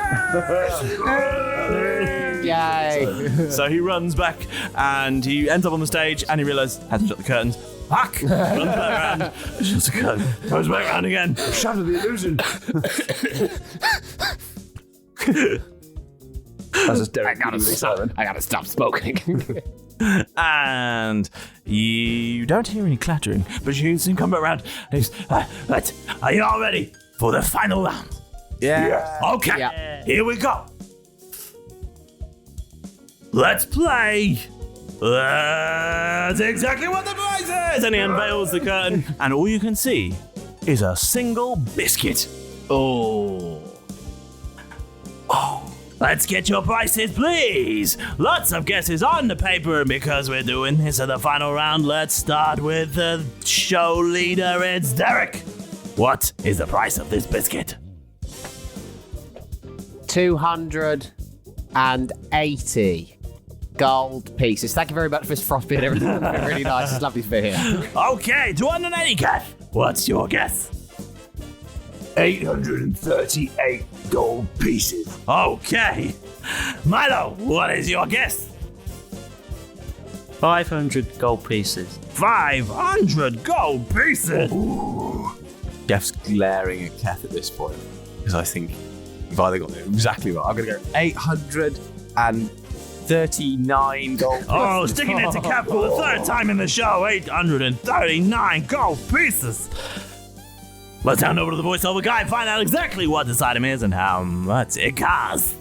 Speaker 8: is!
Speaker 7: Yay.
Speaker 8: So he runs back and he ends up on the stage and he realizes, hasn't shut the curtains. Fuck! Runs back around, shuts the curtain, goes back around again.
Speaker 9: Shatter the illusion. That's just Derek.
Speaker 7: I gotta stop smoking.
Speaker 8: And you don't hear any clattering, but you see him come back around. And he's, right, are you all ready for the final round?
Speaker 10: Yeah.
Speaker 8: Okay,
Speaker 7: Yeah.
Speaker 8: Here we go. Let's play. That's exactly what the prize is. And he unveils the curtain, and all you can see is a single biscuit. Oh. Let's get your prices, please. Lots of guesses on the paper, and because we're doing this in the final round, let's start with the show leader. It's Derek. What is the price of this biscuit?
Speaker 7: 280 gold pieces. Thank you very much, Mr. Frostbeard. Everything's been really nice. It's lovely to be here.
Speaker 8: Okay, 280, Keth. What's your guess?
Speaker 9: 838 gold pieces.
Speaker 8: Okay. Milo, what is your guess?
Speaker 12: 500 gold pieces.
Speaker 8: 500 gold pieces.
Speaker 10: Jeff's glaring at Keth at this point because I think you've either got it exactly right. I'm going to go 839 gold pieces.
Speaker 8: Oh, sticking it to Keth for the third time in the show. 839 gold pieces. Let's hand over to the voiceover guy and find out exactly what this item is and how much it costs.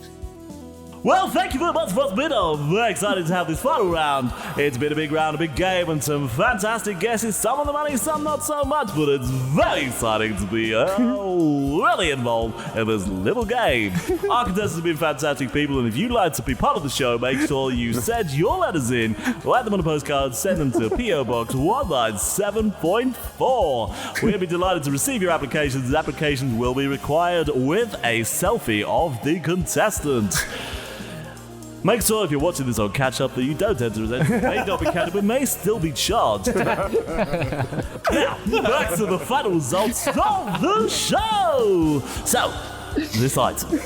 Speaker 8: Well, thank you very much for being I'm very excited to have this final round. It's been a big round, a big game, and some fantastic guesses. Some on the money, some not so much, but it's very exciting to be really involved in this little game. Our contestants have been fantastic people, and if you'd like to be part of the show, make sure you send your letters in, write them on a postcard, send them to P.O. Box 197.4. We'll be delighted to receive your applications. Applications will be required with a selfie of the contestant. Make sure if you're watching this on catch up that you don't enter as entry. May not be counted, but may still be charged. Now, back to the final results of the show. So, this item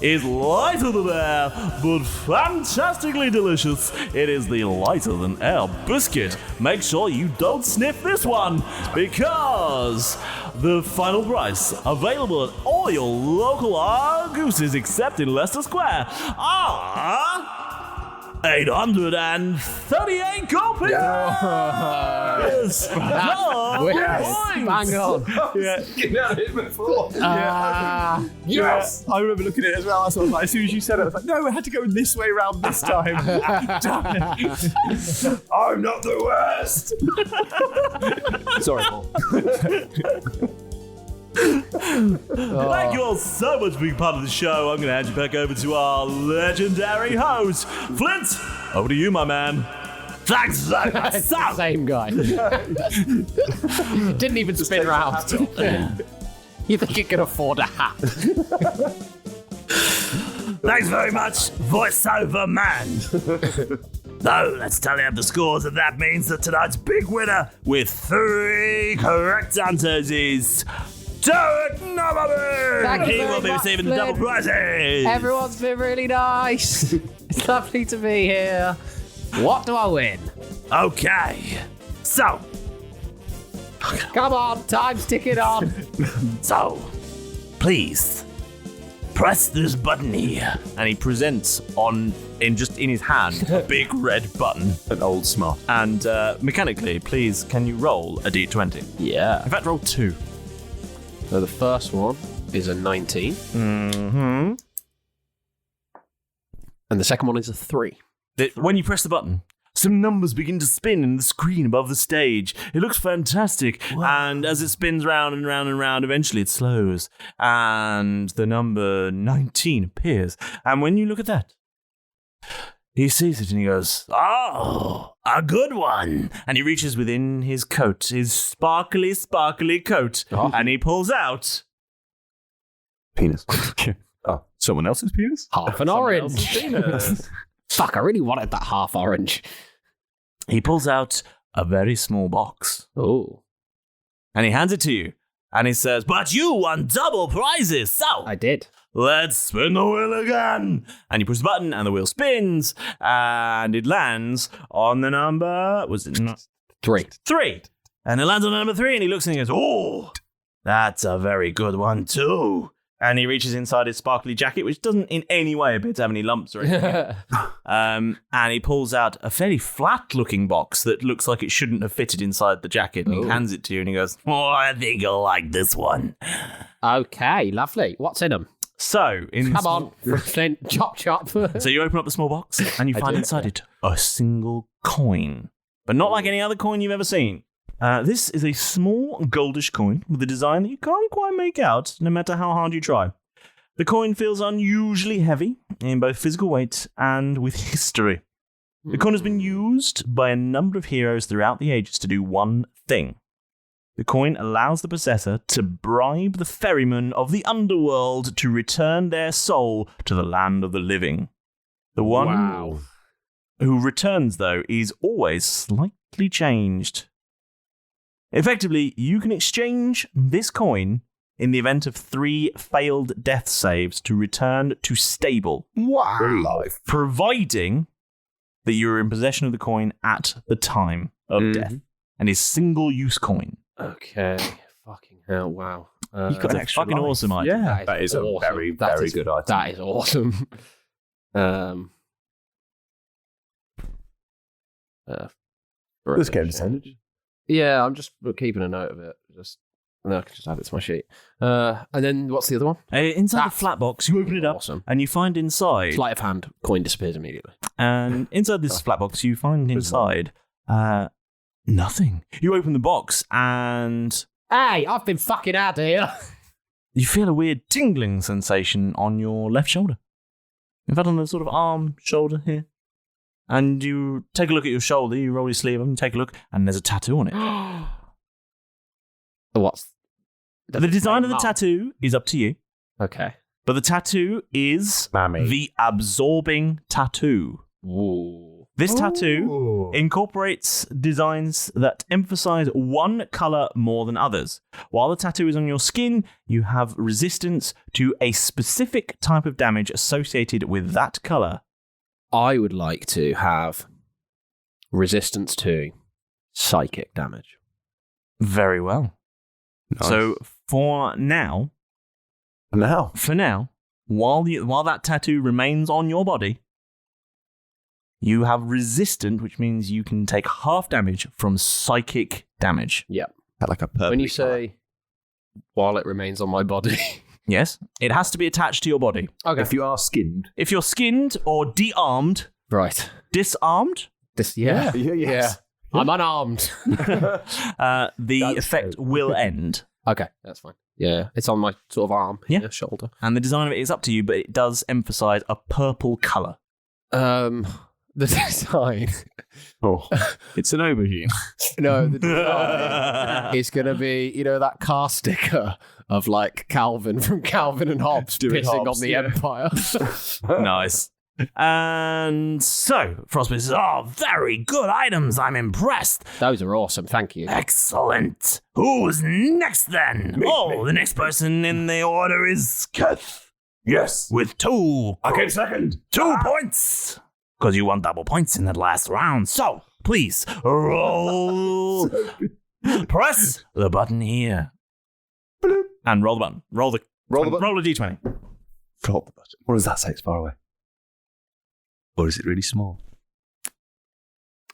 Speaker 8: is lighter than air, but fantastically delicious. It is the lighter than air biscuit. Make sure you don't sniff this one, because the final price, available at all your local Arrgooses except in Leicester Square, are 838 gold pieces. Yes.
Speaker 7: Bang on.
Speaker 10: Yeah. Yes. I remember looking at it as well. I was like, as soon as you said it, I was like, no, it had to go this way round this time. Damn it.
Speaker 9: I'm not the worst.
Speaker 10: Sorry, Paul.
Speaker 8: Thank you all so much for being part of the show. I'm going to hand you back over to our legendary host, Flint. Over to you, my man. Thanks so much.
Speaker 7: It's the same guy. Didn't even spin round. You think you can afford a hat?
Speaker 8: Thanks very much, voiceover man. So, let's tally up the scores, and that means that tonight's big winner with 3 correct answers is Derek Nomaby! He will be receiving the double prizes!
Speaker 7: Everyone's been really nice. It's lovely to be here. What do I win?
Speaker 8: Okay, so...
Speaker 7: Come on, time's ticking on.
Speaker 8: So, please, press this button here. And he presents in his hand a big red button.
Speaker 9: An old smart.
Speaker 8: And mechanically, please, can you roll a d20?
Speaker 7: Yeah.
Speaker 8: In fact, roll 2.
Speaker 7: So the first one is a 19.
Speaker 8: Mm-hmm.
Speaker 7: And the second one is a 3.
Speaker 8: When you press the button, some numbers begin to spin in the screen above the stage. It looks fantastic. Whoa. And as it spins round and round and round, eventually it slows. And the number 19 appears. And when you look at that, he sees it and he goes, "Oh, a good one." And he reaches within his coat, his sparkly, sparkly coat. Oh. And he pulls out...
Speaker 9: Penis. Oh, someone else's penis?
Speaker 7: Half an orange. Penis. Fuck, I really wanted that half orange.
Speaker 8: He pulls out a very small box.
Speaker 7: Oh.
Speaker 8: And he hands it to you. And he says, "But you won double prizes, so..."
Speaker 7: I did.
Speaker 8: "Let's spin the wheel again." And you push the button and the wheel spins. And it lands on the number... Was it not?
Speaker 7: 3.
Speaker 8: 3. And it lands on number 3 and he looks and he goes, "Oh, that's a very good one too." And he reaches inside his sparkly jacket, which doesn't in any way appear to have any lumps or anything. And he pulls out a fairly flat-looking box that looks like it shouldn't have fitted inside the jacket. And he hands it to you and he goes, "Oh, I think you'll like this one."
Speaker 7: Okay, lovely. What's in them?
Speaker 8: So,
Speaker 7: Come on, Flint, chop.
Speaker 8: So you open up the small box and you find inside it a single coin. But not like any other coin you've ever seen. This is a small goldish coin with a design that you can't quite make out, no matter how hard you try. The coin feels unusually heavy in both physical weight and with history. The coin has been used by a number of heroes throughout the ages to do one thing. The coin allows the possessor to bribe the ferryman of the underworld to return their soul to the land of the living. The one who returns, though, is always slightly changed. Effectively, you can exchange this coin in the event of 3 failed death saves to return to stable.
Speaker 9: Life.
Speaker 8: Providing that you are in possession of the coin at the time of death. And is single-use coin.
Speaker 7: Okay. Fucking hell, wow.
Speaker 8: You've got an extra fucking life. Awesome item.
Speaker 9: Yeah, that is awesome. A very, very good item.
Speaker 7: That is awesome.
Speaker 9: This game percentage.
Speaker 7: Yeah, I'm just keeping a note of it. I can just add it to my sheet. And then what's the other one?
Speaker 8: Inside the flat box, you open it up and you find inside...
Speaker 7: Sleight of hand, coin disappears immediately.
Speaker 8: And inside this flat box, you find inside nothing. You open the box and...
Speaker 7: Hey, I've been fucking out here.
Speaker 8: You feel a weird tingling sensation on your left shoulder. In fact, on the sort of arm, shoulder here. And you take a look at your shoulder, you roll your sleeve up and take a look, and there's a tattoo on it.
Speaker 7: What's
Speaker 8: the design of the tattoo is up to you.
Speaker 7: Okay.
Speaker 8: But the tattoo is the absorbing tattoo.
Speaker 7: Ooh.
Speaker 8: This tattoo incorporates designs that emphasize one color more than others. While the tattoo is on your skin, you have resistance to a specific type of damage associated with that color.
Speaker 7: I would like to have resistance to psychic damage.
Speaker 8: Very well. Nice. So for now, while that tattoo remains on your body, you have resistant, which means you can take half damage from psychic damage.
Speaker 7: Yeah.
Speaker 9: Like a purple.
Speaker 7: When you say while it remains on my body.
Speaker 8: Yes, it has to be attached to your body.
Speaker 7: Okay.
Speaker 9: If you are skinned.
Speaker 8: If you're skinned or de-armed.
Speaker 7: Right.
Speaker 8: Disarmed.
Speaker 7: Yeah.
Speaker 9: Yes.
Speaker 7: I'm unarmed.
Speaker 8: The effect will end.
Speaker 7: Okay, that's fine. Yeah, it's on my sort of arm, shoulder.
Speaker 8: And the design of it is up to you, but it does emphasize a purple color.
Speaker 7: the design.
Speaker 10: Oh, it's an aubergine.
Speaker 7: No, the design is going to be, that car sticker of like Calvin from Calvin and Hobbes pissing on the Empire.
Speaker 8: Nice. And so, Frostbeard says, very good items. I'm impressed.
Speaker 7: Those are awesome. Thank you.
Speaker 8: Excellent. Who's next then? The next person in the order is Keth.
Speaker 9: Yes.
Speaker 8: With 2.
Speaker 9: I came second.
Speaker 8: 2 points. Because you won double points in that last round. So, please, roll. Press the button here. And roll the button. Roll the button. Roll a d20.
Speaker 10: Roll the button.
Speaker 9: What does that say? It's far away.
Speaker 10: Or is it really small?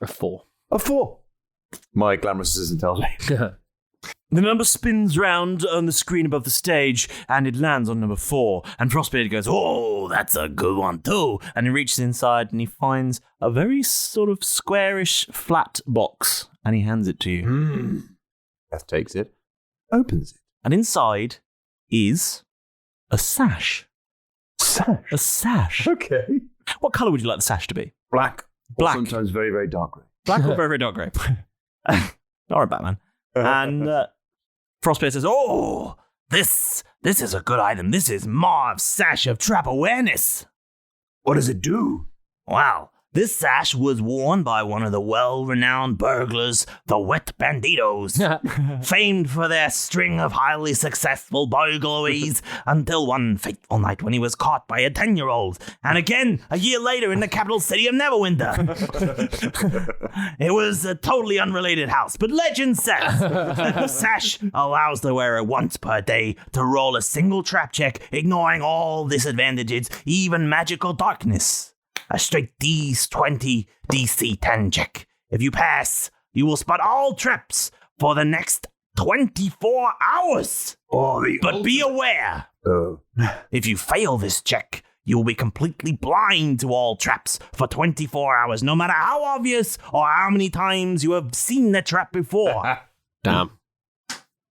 Speaker 7: A 4.
Speaker 9: A 4. My glamorous assistant tells me.
Speaker 8: The number spins round on the screen above the stage, and it lands on number 4. And Frostbeard goes, that's a good one too. And he reaches inside, and he finds a very sort of squarish, flat box, and he hands it to you.
Speaker 9: Keth takes it, opens it.
Speaker 8: And inside is a sash.
Speaker 9: Sash?
Speaker 8: A sash.
Speaker 9: Okay.
Speaker 8: What colour would you like the sash to be?
Speaker 9: Black.
Speaker 8: Black.
Speaker 9: Or sometimes very, very dark grey.
Speaker 8: Black or very, very dark grey? All right, Batman. And Frostbeard says, this is a good item. This is Marv's sash of trap awareness.
Speaker 9: What does it do?
Speaker 8: Well, this sash was worn by one of the well-renowned burglars, the Wet Banditos, famed for their string of highly successful burglaries until one fateful night when he was caught by a 10-year-old, and again a year later in the capital city of Neverwinter. It was a totally unrelated house, but legend says that the sash allows the wearer once per day to roll a single trap check, ignoring all disadvantages, even magical darkness. A straight D20 DC 10 check. If you pass, you will spot all traps for the next 24 hours. But be aware, if you fail this check, you will be completely blind to all traps for 24 hours, no matter how obvious or how many times you have seen the trap before.
Speaker 7: Damn.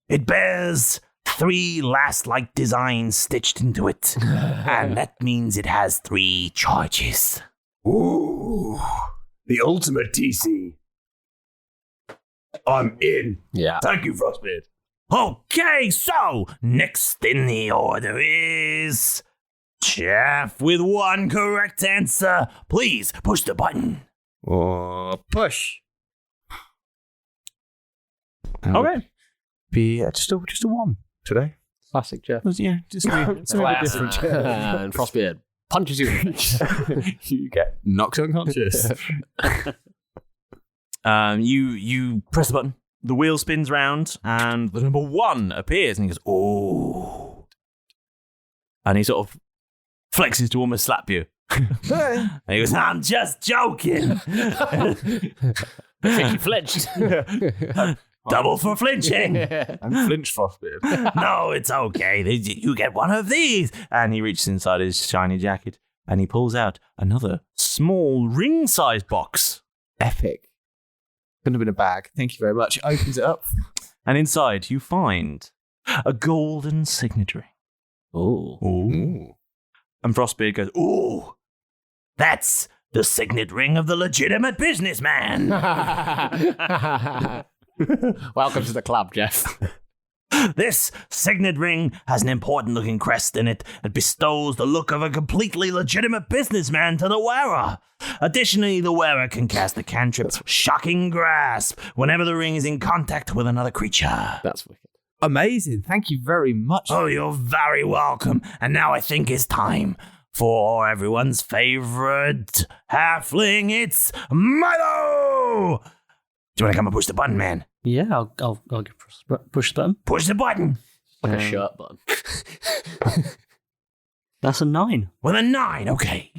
Speaker 8: It bears 3 last light designs stitched into it, and that means it has 3 charges.
Speaker 9: Ooh, the ultimate TC. I'm in.
Speaker 7: Yeah.
Speaker 9: Thank you, Frostbeard.
Speaker 8: Okay, so next in the order is Jeff with 1 correct answer. Please push the button.
Speaker 10: Push.
Speaker 8: Okay.
Speaker 10: Be just a 1 today.
Speaker 7: Classic Jeff.
Speaker 10: Yeah, just something a bit different.
Speaker 7: And Frostbeard punches you in the face.
Speaker 10: You get knocked unconscious.
Speaker 8: You press the button. The wheel spins round, and the number 1 appears, and he goes, "Oh!" And he sort of flexes to almost slap you. And he goes, "I'm just joking."
Speaker 7: I think you flinched.
Speaker 8: Double for flinching.
Speaker 10: I'm Flint Frostbeard.
Speaker 8: No, it's okay. You get one of these. And he reaches inside his shiny jacket and he pulls out another small ring-sized box.
Speaker 10: Epic. Couldn't have been a bag. Thank you very much. It opens it up.
Speaker 8: And inside you find a golden signet ring.
Speaker 7: Ooh.
Speaker 8: And Frostbeard goes, "Ooh, that's the signet ring of the legitimate businessman."
Speaker 7: Welcome to the club, Jeff.
Speaker 8: This signet ring has an important-looking crest in it that bestows the look of a completely legitimate businessman to the wearer. Additionally, the wearer can cast the cantrip Shocking Grasp whenever the ring is in contact with another creature.
Speaker 7: That's wicked.
Speaker 10: Amazing. Thank you very much.
Speaker 8: Oh, you're very welcome. And now I think it's time for everyone's favorite halfling. It's Milo! Do you want to come and push the button, man?
Speaker 12: Yeah, I'll push the button.
Speaker 8: Push the button.
Speaker 7: Like a shirt button.
Speaker 12: That's a 9.
Speaker 8: With a 9, okay.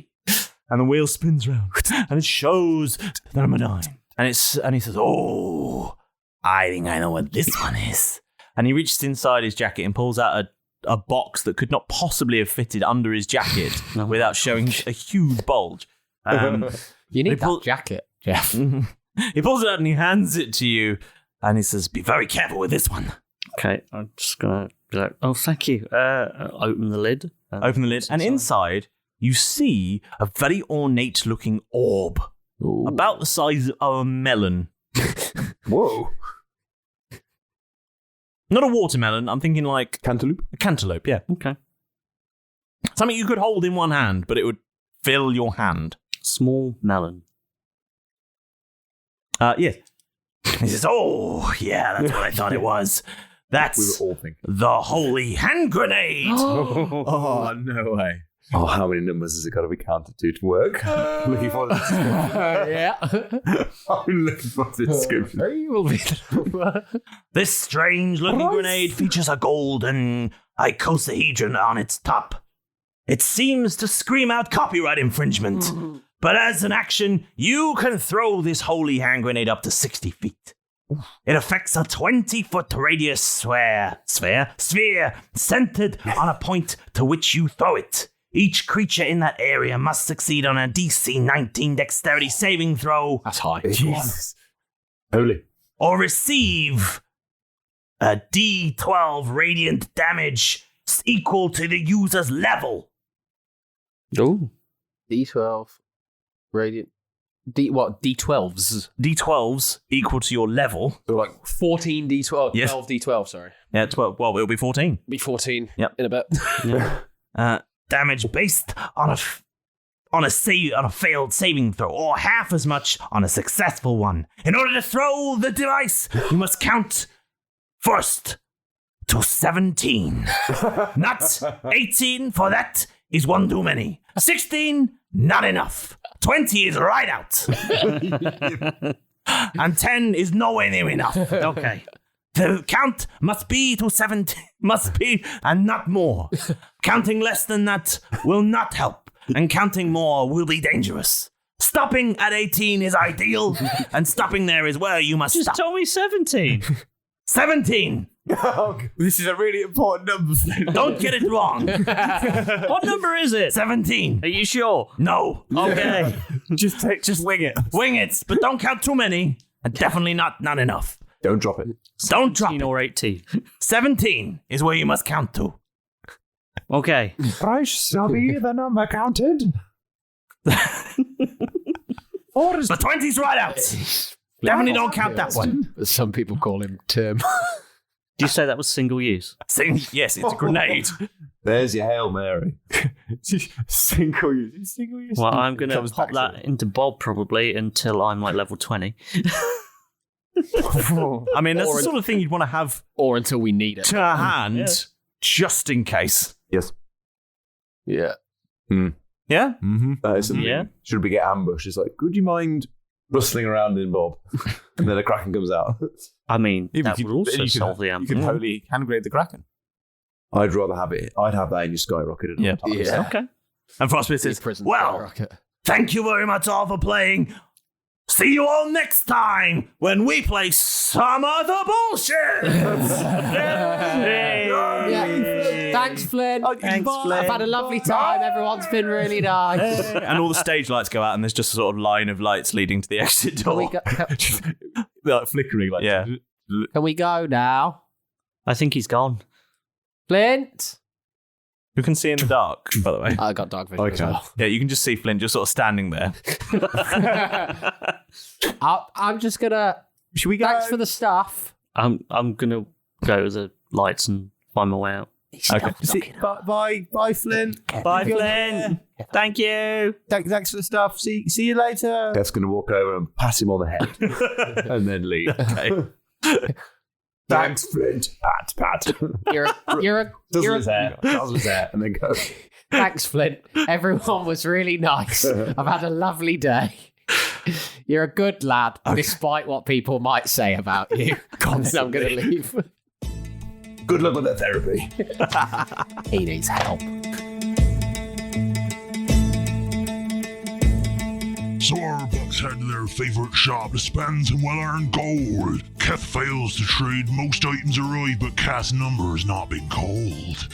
Speaker 8: And the wheel spins round, and it shows the number 9. And he says, "Oh, I think I know what this one is." And he reaches inside his jacket and pulls out a box that could not possibly have fitted under his jacket without showing a huge bulge.
Speaker 7: You need that jacket, Jeff.
Speaker 8: He pulls it out and he hands it to you, and he says, "Be very careful with this one."
Speaker 12: Okay, I'm just going to be like, "Oh, thank you." Open the lid.
Speaker 8: Open the lid, and inside you see a very ornate-looking orb
Speaker 7: Ooh.
Speaker 8: About the size of a melon.
Speaker 9: Whoa.
Speaker 8: Not a watermelon. I'm thinking like
Speaker 9: Cantaloupe?
Speaker 8: a cantaloupe, yeah.
Speaker 12: Okay.
Speaker 8: Something you could hold in one hand, but it would fill your hand.
Speaker 12: Small melon.
Speaker 8: Yes. He says, oh, yeah, that's what I thought it was. That's
Speaker 9: We were all thinking.
Speaker 8: the holy hand grenade.
Speaker 9: Oh, no way. Oh, how many numbers has it got to be counted to work? Looking for the description.
Speaker 7: Yeah.
Speaker 9: I'm looking for the description.
Speaker 7: Three will be the number.
Speaker 8: This strange-looking grenade features a golden icosahedron on its top. It seems to scream out copyright infringement. But as an action, you can throw this holy hand grenade up to 60 feet. It affects a 20-foot radius sphere centered on a point to which you throw it. Each creature in that area must succeed on a DC 19 dexterity saving throw.
Speaker 7: That's high.
Speaker 9: Jesus. Holy.
Speaker 8: Or receive a D12 radiant damage equal to the user's level.
Speaker 12: Oh.
Speaker 7: D12. Radiant. D12s?
Speaker 8: D12s equal to your level.
Speaker 7: So like 14 D12.
Speaker 8: Yes.
Speaker 7: 12 D12, sorry.
Speaker 8: Yeah, 12. Well, it'll be 14.
Speaker 7: Be 14
Speaker 8: Yep.
Speaker 7: in a bit.
Speaker 8: Damage based on a failed saving throw, or half as much on a successful one. In order to throw the device, you must count first to 17. Not 18, for that is one too many. 16, not enough. 20 is right out. And 10 is nowhere near enough. Okay. The count must be to 17, and not more. Counting less than that will not help, and counting more will be dangerous. Stopping at 18 is ideal, and stopping there is where you must
Speaker 12: Just
Speaker 8: stop.
Speaker 12: told me 17.
Speaker 8: 17.
Speaker 9: This is a really important number.
Speaker 8: Don't get it wrong.
Speaker 12: What number is it?
Speaker 8: 17.
Speaker 12: Are you sure?
Speaker 8: No.
Speaker 12: Okay.
Speaker 9: Just wing it.
Speaker 8: Wing it, but don't count too many, and definitely not enough.
Speaker 9: Don't drop it.
Speaker 8: Don't drop
Speaker 12: 17
Speaker 8: it.
Speaker 12: or 18.
Speaker 8: 17 is where you must count to.
Speaker 12: Okay.
Speaker 9: I shall be the number counted. Or is
Speaker 8: The 20's right out. Definitely don't count that one.
Speaker 7: But some people call him Tim.
Speaker 12: Did you say that was single use?
Speaker 8: Yes, it's a grenade.
Speaker 9: There's your Hail Mary. Single use. Single use.
Speaker 12: Well, I'm going to
Speaker 9: Comes
Speaker 12: pop
Speaker 9: back
Speaker 12: that
Speaker 9: to it.
Speaker 12: into Bob probably until I'm like level 20.
Speaker 8: I mean, that's
Speaker 7: Or
Speaker 8: the sort of thing you'd want to have
Speaker 7: Or until we need it.
Speaker 8: to hand just in case.
Speaker 9: Yes.
Speaker 7: Yeah.
Speaker 8: Yeah?
Speaker 9: Mm-hmm. That is something.
Speaker 12: Yeah.
Speaker 9: Should we get ambushed? It's like, would you mind rustling around in Bob? And then a Kraken comes out.
Speaker 12: I mean,
Speaker 10: Yeah,
Speaker 12: that
Speaker 10: you
Speaker 12: would also
Speaker 10: you
Speaker 12: solve the
Speaker 10: You
Speaker 12: amp.
Speaker 10: could holy hand grenade the Kraken.
Speaker 9: I'd rather have it. I'd have that in your skyrocketed.
Speaker 8: Yeah.
Speaker 7: Yeah.
Speaker 12: Okay.
Speaker 8: And Frostbeard says, well, thank you very much all for playing. See you all next time when we play some other bullshit.
Speaker 7: Thanks, Flint.
Speaker 12: Thanks, Flint.
Speaker 7: I've had a lovely time. Everyone's been really nice.
Speaker 8: And all the stage lights go out, and there's just a sort of line of lights leading to the exit
Speaker 7: Can
Speaker 8: door.
Speaker 7: we go,
Speaker 9: They're like flickering. Like,
Speaker 8: Yeah.
Speaker 7: can we go now?
Speaker 12: I think he's gone.
Speaker 7: Flint?
Speaker 8: Who can see in the dark, by the way?
Speaker 7: I got dark vision
Speaker 9: I
Speaker 7: as
Speaker 9: can.
Speaker 7: well.
Speaker 8: Yeah, you can just see Flint just sort of standing there.
Speaker 7: I'm just gonna.
Speaker 9: Should we go?
Speaker 7: Thanks for the stuff.
Speaker 12: I'm gonna go to the lights and find my way out.
Speaker 8: Okay.
Speaker 9: Bye, Flint.
Speaker 12: Bye, Flint. Thank you.
Speaker 9: Thanks for the stuff. See you later. Keth's going to walk over and pat him on the head and then leave.
Speaker 8: Okay.
Speaker 9: Thanks, Flint. Pat.
Speaker 7: You're
Speaker 9: Doesn't his hair, and then go.
Speaker 7: Thanks, Flint. Everyone was really nice. I've had a lovely day. You're a good lad, despite what people might say about you. And then I'm going to leave.
Speaker 9: Good luck with that therapy.
Speaker 7: He needs help.
Speaker 13: So our bucks head to their favourite shop to spend some well-earned gold. Keth fails to trade most items arrive, but Keth's number has not been called.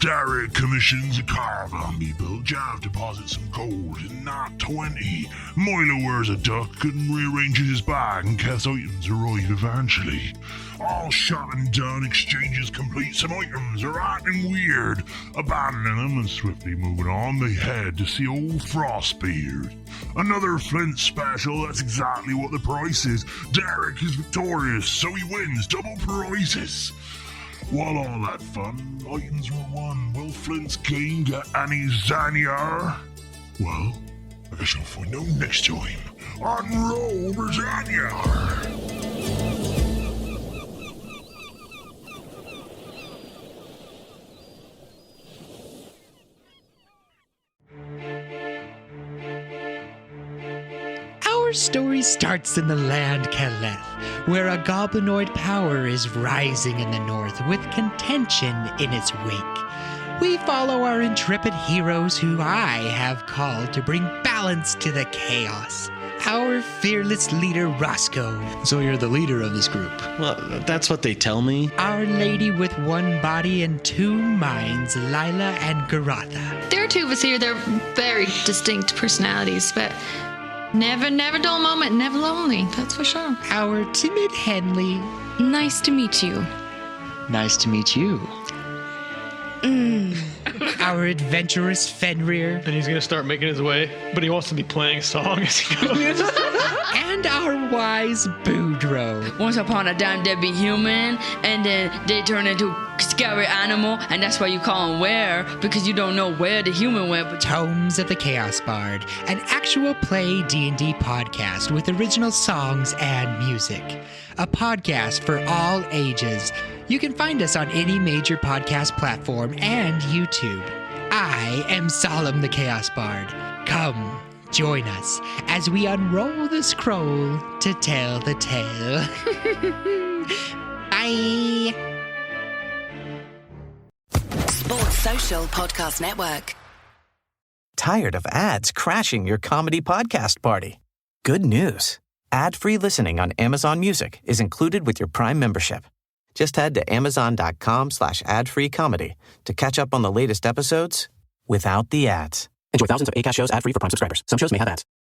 Speaker 13: Derek commissions a caravan be built. Jav deposits some gold in Nat 20. Milo wears a duck and rearranges his bag, and Keth's items arrive eventually. All shopping done, exchanges complete, some items are acting weird. Abandoning them and swiftly moving on, they head to see old Frostbeard. Another Flint spec special, that's exactly what the price is. Derek is victorious, so he wins double prizes. While all that fun, items were won. Will Flint's king get any Zaniar? Well, I guess you'll find out next time on Roll Britannia.
Speaker 14: Our story starts in the land Keth, where a goblinoid power is rising in the north with contention in its wake. We follow our intrepid heroes who I have called to bring balance to the chaos. Our fearless leader, Roscoe.
Speaker 15: So you're the leader of this group? Well, that's what they tell me.
Speaker 14: Our lady with one body and two minds, Lila and Garatha.
Speaker 16: There are two of us here. They're very distinct personalities, but never dull moment, never lonely. That's for sure.
Speaker 14: Our timid Henley.
Speaker 16: Nice to meet you.
Speaker 15: Nice to meet you.
Speaker 14: Our adventurous Fenrir.
Speaker 17: And he's going to start making his way, but he wants to be playing a song as he goes.
Speaker 14: And our wise Boudreaux.
Speaker 18: Once upon a time, there'd be human, and then they turn into a scary animal, and that's why you call them where, because you don't know where the human went. But
Speaker 14: Tomes of the Chaos Bard, an actual play D&D podcast with original songs and music. A podcast for all ages. You can find us on any major podcast platform and YouTube. I am Solemn the Chaos Bard. Come, join us as we unroll the scroll to tell the tale. Bye.
Speaker 19: Sports Social Podcast Network.
Speaker 11: Tired of ads crashing your comedy podcast party? Good news. Ad-free listening on Amazon Music is included with your Prime membership. Just head to amazon.com/ad-free comedy to catch up on the latest episodes without the ads. Enjoy thousands of Acast shows ad-free for Prime subscribers. Some shows may have ads.